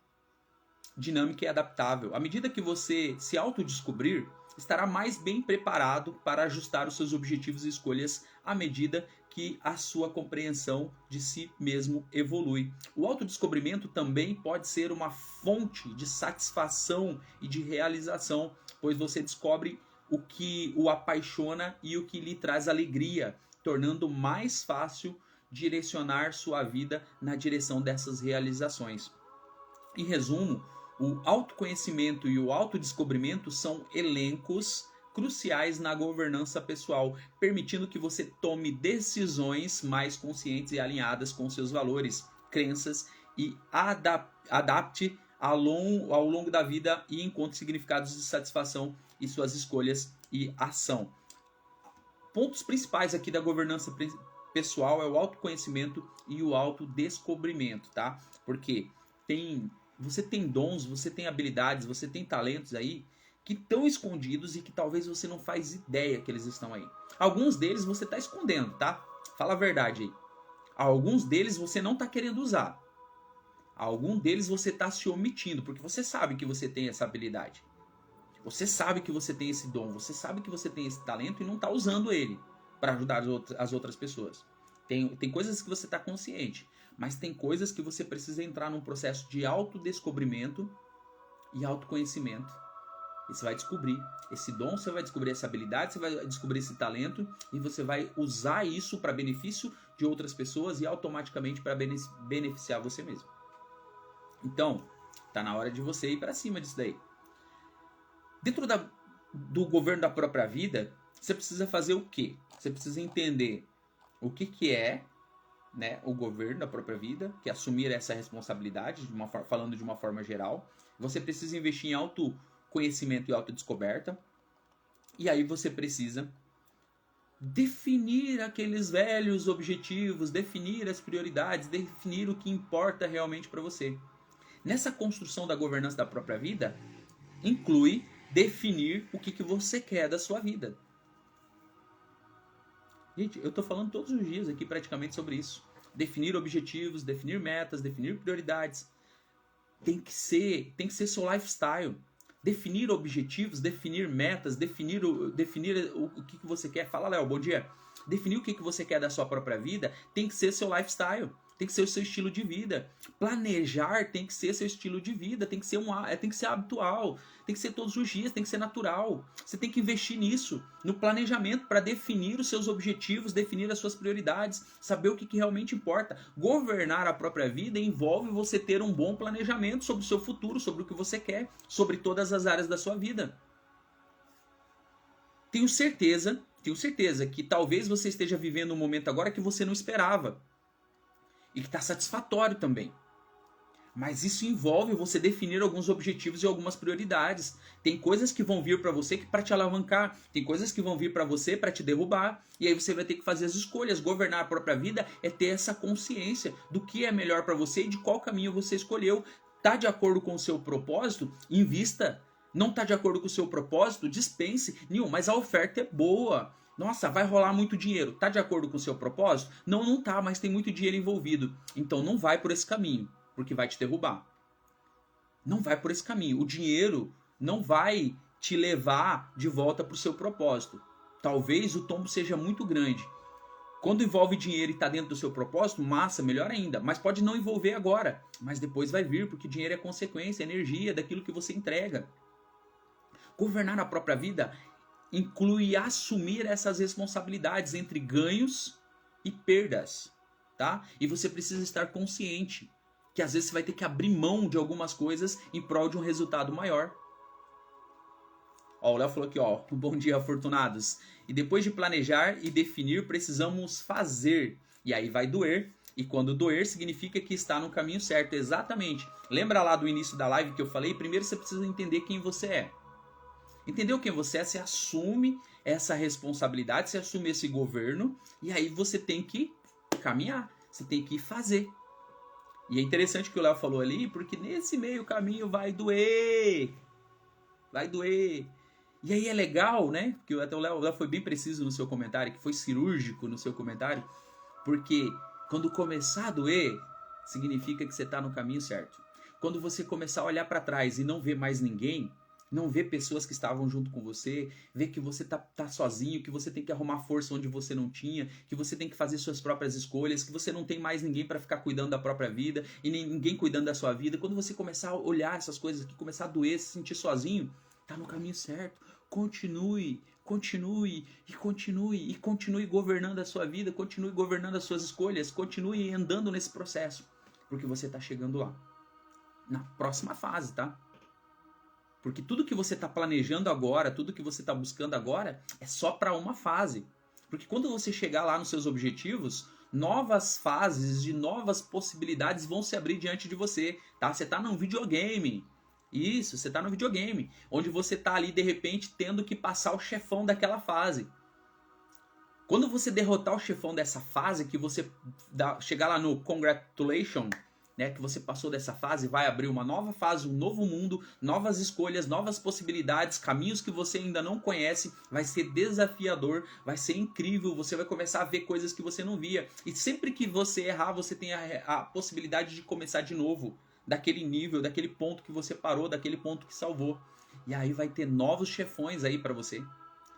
dinâmica e adaptável. À medida que você se autodescobrir, estará mais bem preparado para ajustar os seus objetivos e escolhas à medida que a sua compreensão de si mesmo evolui. O autodescobrimento também pode ser uma fonte de satisfação e de realização, pois você descobre o que o apaixona e o que lhe traz alegria, tornando mais fácil direcionar sua vida na direção dessas realizações. Em resumo, o autoconhecimento e o autodescobrimento são elencos cruciais na governança pessoal, permitindo que você tome decisões mais conscientes e alinhadas com seus valores, crenças e adapte ao longo da vida e encontre significados de satisfação em suas escolhas e ação. Pontos principais aqui da governança pessoal é o autoconhecimento e o autodescobrimento, tá? Porque você tem dons, você tem habilidades, você tem talentos aí que estão escondidos e que talvez você não faz ideia que eles estão aí. Alguns deles você está escondendo, tá? Fala a verdade aí. Alguns deles você não está querendo usar. Alguns deles você está se omitindo, porque você sabe que você tem essa habilidade. Você sabe que você tem esse dom, você sabe que você tem esse talento e não está usando ele para ajudar as outras pessoas. Tem coisas que você está consciente, mas tem coisas que você precisa entrar num processo de autodescobrimento e autoconhecimento. E você vai descobrir esse dom, você vai descobrir essa habilidade, você vai descobrir esse talento e você vai usar isso para benefício de outras pessoas e automaticamente para beneficiar você mesmo. Então, tá na hora de você ir para cima disso daí. Dentro do governo da própria vida, você precisa fazer o quê? Você precisa entender o que é, né, o governo da própria vida, que é assumir essa responsabilidade, falando de uma forma geral. Você precisa investir em autoconhecimento e autodescoberta. E aí você precisa definir aqueles velhos objetivos, definir as prioridades, definir o que importa realmente para você. Nessa construção da governança da própria vida, inclui definir o que você quer da sua vida. Gente, eu estou falando todos os dias aqui praticamente sobre isso. Definir objetivos, definir metas, definir prioridades. Tem que ser seu lifestyle. Definir objetivos, definir metas, definir o que você quer. Fala, Léo, bom dia. Definir o que você quer da sua própria vida tem que ser seu lifestyle. tem que ser o seu estilo de vida. Planejar tem que ser seu estilo de vida, tem que ser habitual, tem que ser todos os dias, tem que ser natural. Você tem que investir nisso, no planejamento, para definir os seus objetivos, definir as suas prioridades, saber o que realmente importa. Governar a própria vida envolve você ter um bom planejamento sobre o seu futuro, sobre o que você quer, sobre todas as áreas da sua vida. Tenho certeza que talvez você esteja vivendo um momento agora que você não esperava. E que está satisfatório também. Mas isso envolve você definir alguns objetivos e algumas prioridades. Tem coisas que vão vir para você para te alavancar. Tem coisas que vão vir para você para te derrubar. E aí você vai ter que fazer as escolhas. Governar a própria vida é ter essa consciência do que é melhor para você e de qual caminho você escolheu. Tá de acordo com o seu propósito? Invista. Não tá de acordo com o seu propósito? Dispense. Nil, mas a oferta é boa. Nossa, vai rolar muito dinheiro. Tá de acordo com o seu propósito? Não, não tá, mas tem muito dinheiro envolvido. Então não vai por esse caminho, porque vai te derrubar. Não vai por esse caminho. O dinheiro não vai te levar de volta para o seu propósito. Talvez o tombo seja muito grande. Quando envolve dinheiro e está dentro do seu propósito, massa, melhor ainda. Mas pode não envolver agora. Mas depois vai vir, porque dinheiro é consequência, é energia daquilo que você entrega. Governar a própria vida inclui assumir essas responsabilidades entre ganhos e perdas, tá? E você precisa estar consciente que às vezes você vai ter que abrir mão de algumas coisas em prol de um resultado maior. Ó, o Léo falou aqui, ó, bom dia, afortunados. E depois de planejar e definir, precisamos fazer. E aí vai doer. E quando doer, significa que está no caminho certo. Exatamente. Lembra lá do início da live que eu falei? Primeiro você precisa entender quem você é. Entendeu quem você é? Você assume essa responsabilidade, você assume esse governo e aí você tem que caminhar, você tem que fazer. E é interessante o que o Léo falou ali, porque nesse meio caminho vai doer. Vai doer. E aí é legal, né? Porque até o Léo foi bem preciso no seu comentário, que foi cirúrgico no seu comentário, porque quando começar a doer, significa que você está no caminho certo. Quando você começar a olhar para trás e não ver mais ninguém, não ver pessoas que estavam junto com você, ver que você tá sozinho, que você tem que arrumar força onde você não tinha, que você tem que fazer suas próprias escolhas, que você não tem mais ninguém para ficar cuidando da própria vida e nem ninguém cuidando da sua vida. Quando você começar a olhar essas coisas aqui, começar a doer, se sentir sozinho, tá no caminho certo. Continue governando a sua vida, continue governando as suas escolhas, continue andando nesse processo, porque você tá chegando lá. Na próxima fase, tá? Porque tudo que você está planejando agora, tudo que você está buscando agora, é só para uma fase. Porque quando você chegar lá nos seus objetivos, novas fases de novas possibilidades vão se abrir diante de você. Tá? Você está num videogame. Isso, você está no videogame. Onde você está ali, de repente, tendo que passar o chefão daquela fase. Quando você derrotar o chefão dessa fase, que você chegar lá no Congratulations, né, que você passou dessa fase, vai abrir uma nova fase, um novo mundo, novas escolhas, novas possibilidades, caminhos que você ainda não conhece, vai ser desafiador, vai ser incrível, você vai começar a ver coisas que você não via. E sempre que você errar, você tem a possibilidade de começar de novo, daquele nível, daquele ponto que você parou, daquele ponto que salvou. E aí vai ter novos chefões aí pra você.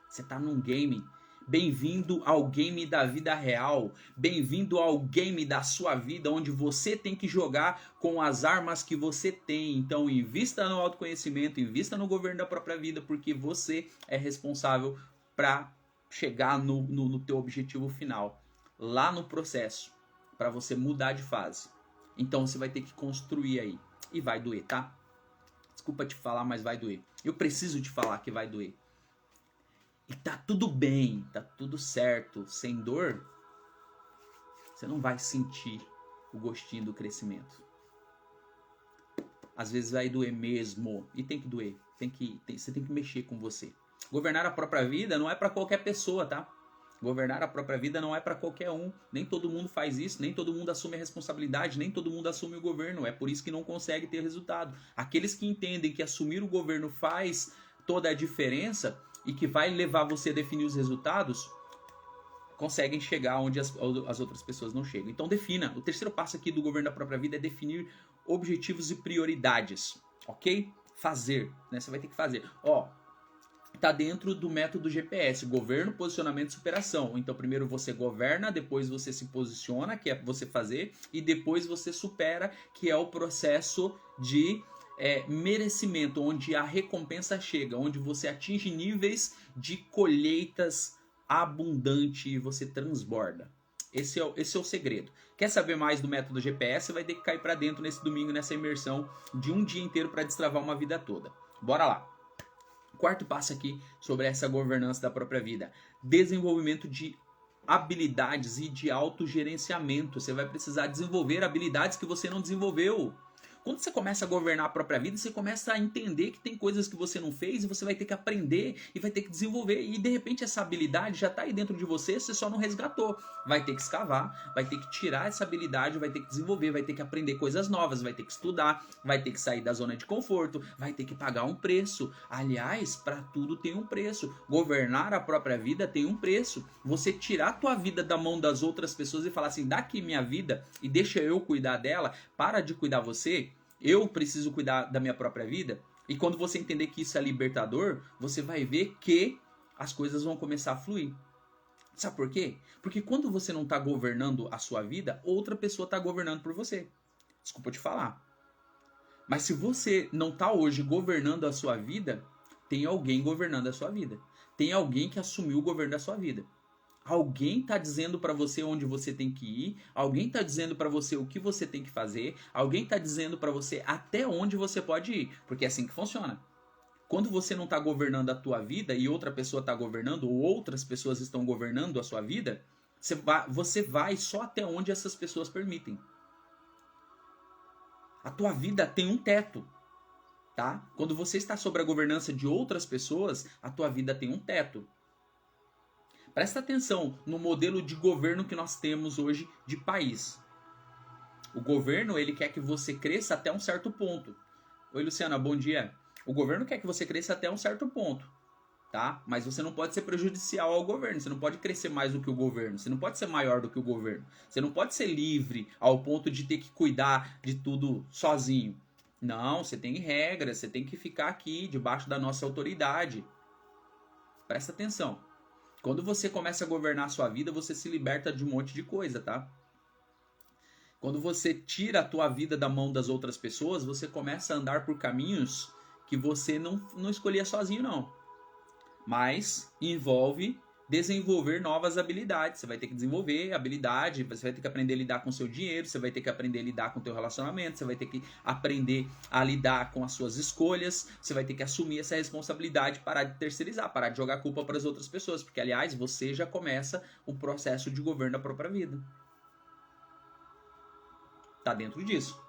Você tá num game. Bem-vindo ao game da vida real. Bem-vindo ao game da sua vida, onde você tem que jogar com as armas que você tem. Então, invista no autoconhecimento, invista no governo da própria vida, porque você é responsável para chegar no teu objetivo final, lá no processo, para você mudar de fase. Então, você vai ter que construir aí. E vai doer, tá? Desculpa te falar, mas vai doer. Eu preciso te falar que vai doer. E tá tudo bem, tá tudo certo. Sem dor, você não vai sentir o gostinho do crescimento. Às vezes vai doer mesmo. E tem que doer. Você tem que mexer com você. Governar a própria vida não é para qualquer pessoa, tá? Governar a própria vida não é para qualquer um. Nem todo mundo faz isso, nem todo mundo assume a responsabilidade, nem todo mundo assume o governo. É por isso que não consegue ter resultado. Aqueles que entendem que assumir o governo faz toda a diferença e que vai levar você a definir os resultados, conseguem chegar onde as outras pessoas não chegam. Então defina. O terceiro passo aqui do governo da própria vida é definir objetivos e prioridades, ok? Fazer, né? Você vai ter que fazer. Ó, está dentro do método GPS, governo, posicionamento e superação. Então, primeiro você governa, depois você se posiciona, que é você fazer, e depois você supera, que é o processo de merecimento, onde a recompensa chega, onde você atinge níveis de colheitas abundante e você transborda. Esse é o segredo. Quer saber mais do método GPS? Vai ter que cair para dentro nesse domingo, nessa imersão de um dia inteiro para destravar uma vida toda. Bora lá! Quarto passo aqui sobre essa governança da própria vida. Desenvolvimento de habilidades e de autogerenciamento. Você vai precisar desenvolver habilidades que você não desenvolveu. Quando você começa a governar a própria vida, você começa a entender que tem coisas que você não fez e você vai ter que aprender e vai ter que desenvolver. E de repente essa habilidade já está aí dentro de você, você só não resgatou. Vai ter que escavar, vai ter que tirar essa habilidade, vai ter que desenvolver, vai ter que aprender coisas novas, vai ter que estudar, vai ter que sair da zona de conforto, vai ter que pagar um preço. Aliás, para tudo tem um preço. Governar a própria vida tem um preço. Você tirar a tua vida da mão das outras pessoas e falar assim, dá aqui minha vida e deixa eu cuidar dela, para de cuidar você. Eu preciso cuidar da minha própria vida. E quando você entender que isso é libertador, você vai ver que as coisas vão começar a fluir. Sabe por quê? Porque quando você não está governando a sua vida, outra pessoa está governando por você. Desculpa te falar. Mas se você não está hoje governando a sua vida, tem alguém governando a sua vida. Tem alguém que assumiu o governo da sua vida. Alguém está dizendo para você onde você tem que ir, alguém está dizendo para você o que você tem que fazer, alguém está dizendo para você até onde você pode ir, porque é assim que funciona. Quando você não está governando a tua vida e outra pessoa está governando, ou outras pessoas estão governando a sua vida, você vai só até onde essas pessoas permitem. A tua vida tem um teto, tá? Quando você está sob a governança de outras pessoas, a tua vida tem um teto. Presta atenção no modelo de governo que nós temos hoje de país. O governo, ele quer que você cresça até um certo ponto. Oi, Luciana, bom dia. O governo quer que você cresça até um certo ponto, tá? Mas você não pode ser prejudicial ao governo. Você não pode crescer mais do que o governo. Você não pode ser maior do que o governo. Você não pode ser livre ao ponto de ter que cuidar de tudo sozinho. Não, você tem regras. Você tem que ficar aqui debaixo da nossa autoridade. Presta atenção. Quando você começa a governar a sua vida, você se liberta de um monte de coisa, tá? Quando você tira a tua vida da mão das outras pessoas, você começa a andar por caminhos que você não escolhia sozinho, não. Mas envolve desenvolver novas habilidades. Você vai ter que desenvolver habilidade, você vai ter que aprender a lidar com o seu dinheiro, você vai ter que aprender a lidar com o teu relacionamento, você vai ter que aprender a lidar com as suas escolhas, você vai ter que assumir essa responsabilidade, parar de terceirizar, parar de jogar a culpa para as outras pessoas, porque, aliás, você já começa o processo de governo da própria vida. Tá dentro disso.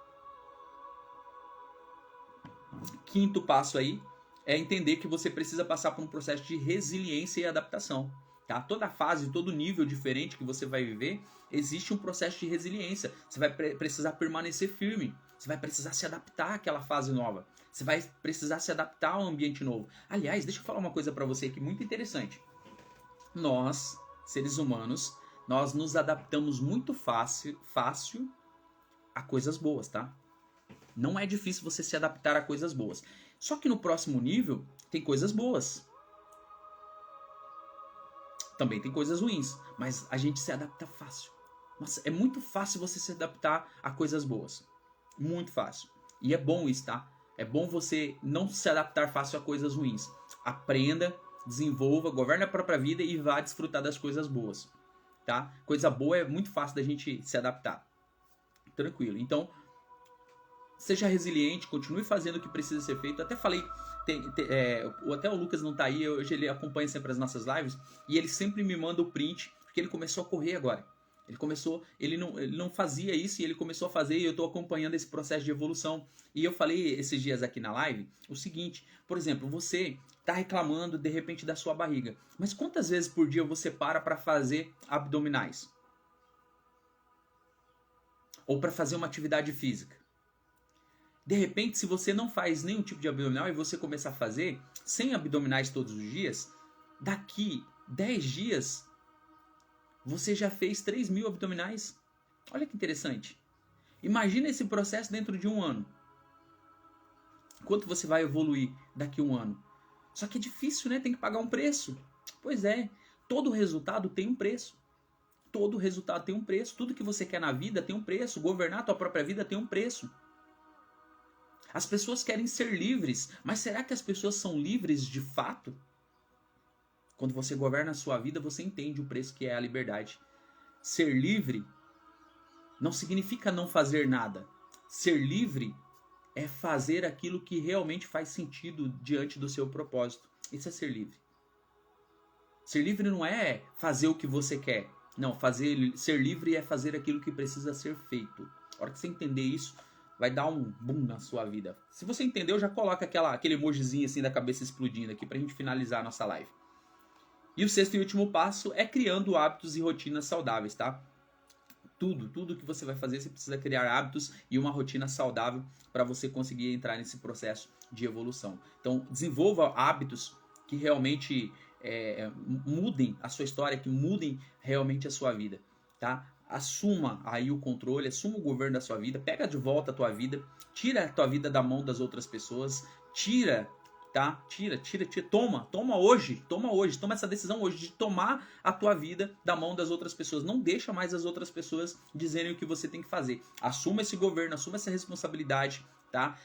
Quinto passo aí é entender que você precisa passar por um processo de resiliência e adaptação. Tá? Toda fase, todo nível diferente que você vai viver, existe um processo de resiliência. Você vai precisar permanecer firme. Você vai precisar se adaptar àquela fase nova. Você vai precisar se adaptar ao ambiente novo. Aliás, deixa eu falar uma coisa para você aqui muito interessante. Nós, seres humanos, nós nos adaptamos muito fácil a coisas boas, tá? Não é difícil você se adaptar a coisas boas. Só que no próximo nível tem coisas boas. Também tem coisas ruins, mas a gente se adapta fácil. Nossa, é muito fácil você se adaptar a coisas boas. Muito fácil. E é bom isso, tá? É bom você não se adaptar fácil a coisas ruins. Aprenda, desenvolva, governe a própria vida e vá desfrutar das coisas boas. Tá? Coisa boa é muito fácil da gente se adaptar. Tranquilo. Então, seja resiliente, continue fazendo o que precisa ser feito. Até falei, até o Lucas não tá aí, hoje ele acompanha sempre as nossas lives, e ele sempre me manda o print, porque ele começou a correr agora. Ele não fazia isso e ele começou a fazer, e eu estou acompanhando esse processo de evolução. E eu falei esses dias aqui na live o seguinte, por exemplo, você está reclamando de repente da sua barriga, mas quantas vezes por dia você para fazer abdominais? Ou para fazer uma atividade física? De repente, se você não faz nenhum tipo de abdominal e você começar a fazer 100 abdominais todos os dias, daqui 10 dias você já fez 3.000 abdominais. Olha que interessante. Imagina esse processo dentro de um ano. Quanto você vai evoluir daqui a um ano? Só que é difícil, né? Tem que pagar um preço. Pois é, todo resultado tem um preço. Todo resultado tem um preço. Tudo que você quer na vida tem um preço. Governar a tua própria vida tem um preço. As pessoas querem ser livres, mas será que as pessoas são livres de fato? Quando você governa a sua vida, você entende o preço que é a liberdade. Ser livre não significa não fazer nada. Ser livre é fazer aquilo que realmente faz sentido diante do seu propósito. Isso é ser livre. Ser livre não é fazer o que você quer. Não, ser livre é fazer aquilo que precisa ser feito. A hora que você entender isso, vai dar um boom na sua vida. Se você entendeu, já coloca aquele emojizinho assim da cabeça explodindo aqui pra gente finalizar a nossa live. E o sexto e último passo é criando hábitos e rotinas saudáveis, tá? Tudo que você vai fazer, você precisa criar hábitos e uma rotina saudável para você conseguir entrar nesse processo de evolução. Então, desenvolva hábitos que realmente mudem a sua história, que mudem realmente a sua vida, tá? Assuma aí o controle, assuma o governo da sua vida, pega de volta a tua vida, tira a tua vida da mão das outras pessoas, tá? Toma hoje, toma essa decisão hoje de tomar a tua vida da mão das outras pessoas. Não deixa mais as outras pessoas dizerem o que você tem que fazer. Assuma esse governo, assuma essa responsabilidade, tá?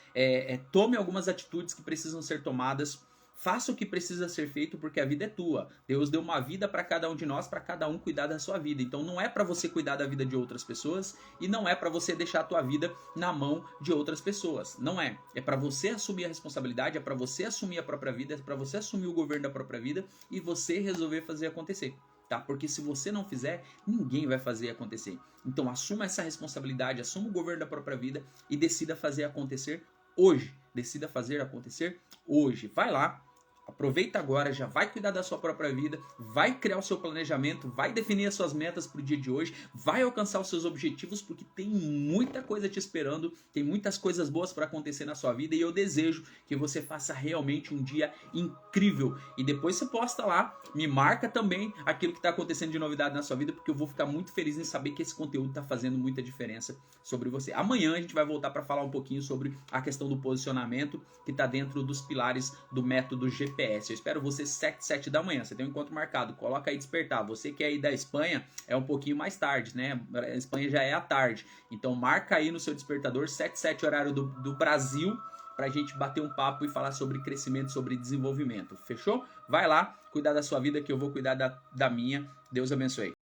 Tome algumas atitudes que precisam ser tomadas. Faça o que precisa ser feito porque a vida é tua. Deus deu uma vida para cada um de nós, para cada um cuidar da sua vida. Então não é para você cuidar da vida de outras pessoas e não é para você deixar a tua vida na mão de outras pessoas. Não é. É para você assumir a responsabilidade, é para você assumir a própria vida, é para você assumir o governo da própria vida e você resolver fazer acontecer. Tá? Porque se você não fizer, ninguém vai fazer acontecer. Então assuma essa responsabilidade, assuma o governo da própria vida e decida fazer acontecer hoje. Decida fazer acontecer hoje. Vai lá. Aproveita agora, já vai cuidar da sua própria vida, vai criar o seu planejamento, vai definir as suas metas para o dia de hoje, vai alcançar os seus objetivos, porque tem muita coisa te esperando, tem muitas coisas boas para acontecer na sua vida e eu desejo que você faça realmente um dia incrível. E depois você posta lá, me marca também aquilo que está acontecendo de novidade na sua vida, porque eu vou ficar muito feliz em saber que esse conteúdo está fazendo muita diferença sobre você. Amanhã a gente vai voltar para falar um pouquinho sobre a questão do posicionamento, que está dentro dos pilares do método GPS. Eu espero você 7 da manhã. Você tem um encontro marcado. Coloca aí despertar. Você que é aí da Espanha, é um pouquinho mais tarde, né? A Espanha já é à tarde. Então marca aí no seu despertador 7 horário do Brasil pra gente bater um papo e falar sobre crescimento, sobre desenvolvimento. Fechou? Vai lá, cuidar da sua vida que eu vou cuidar da minha. Deus abençoe.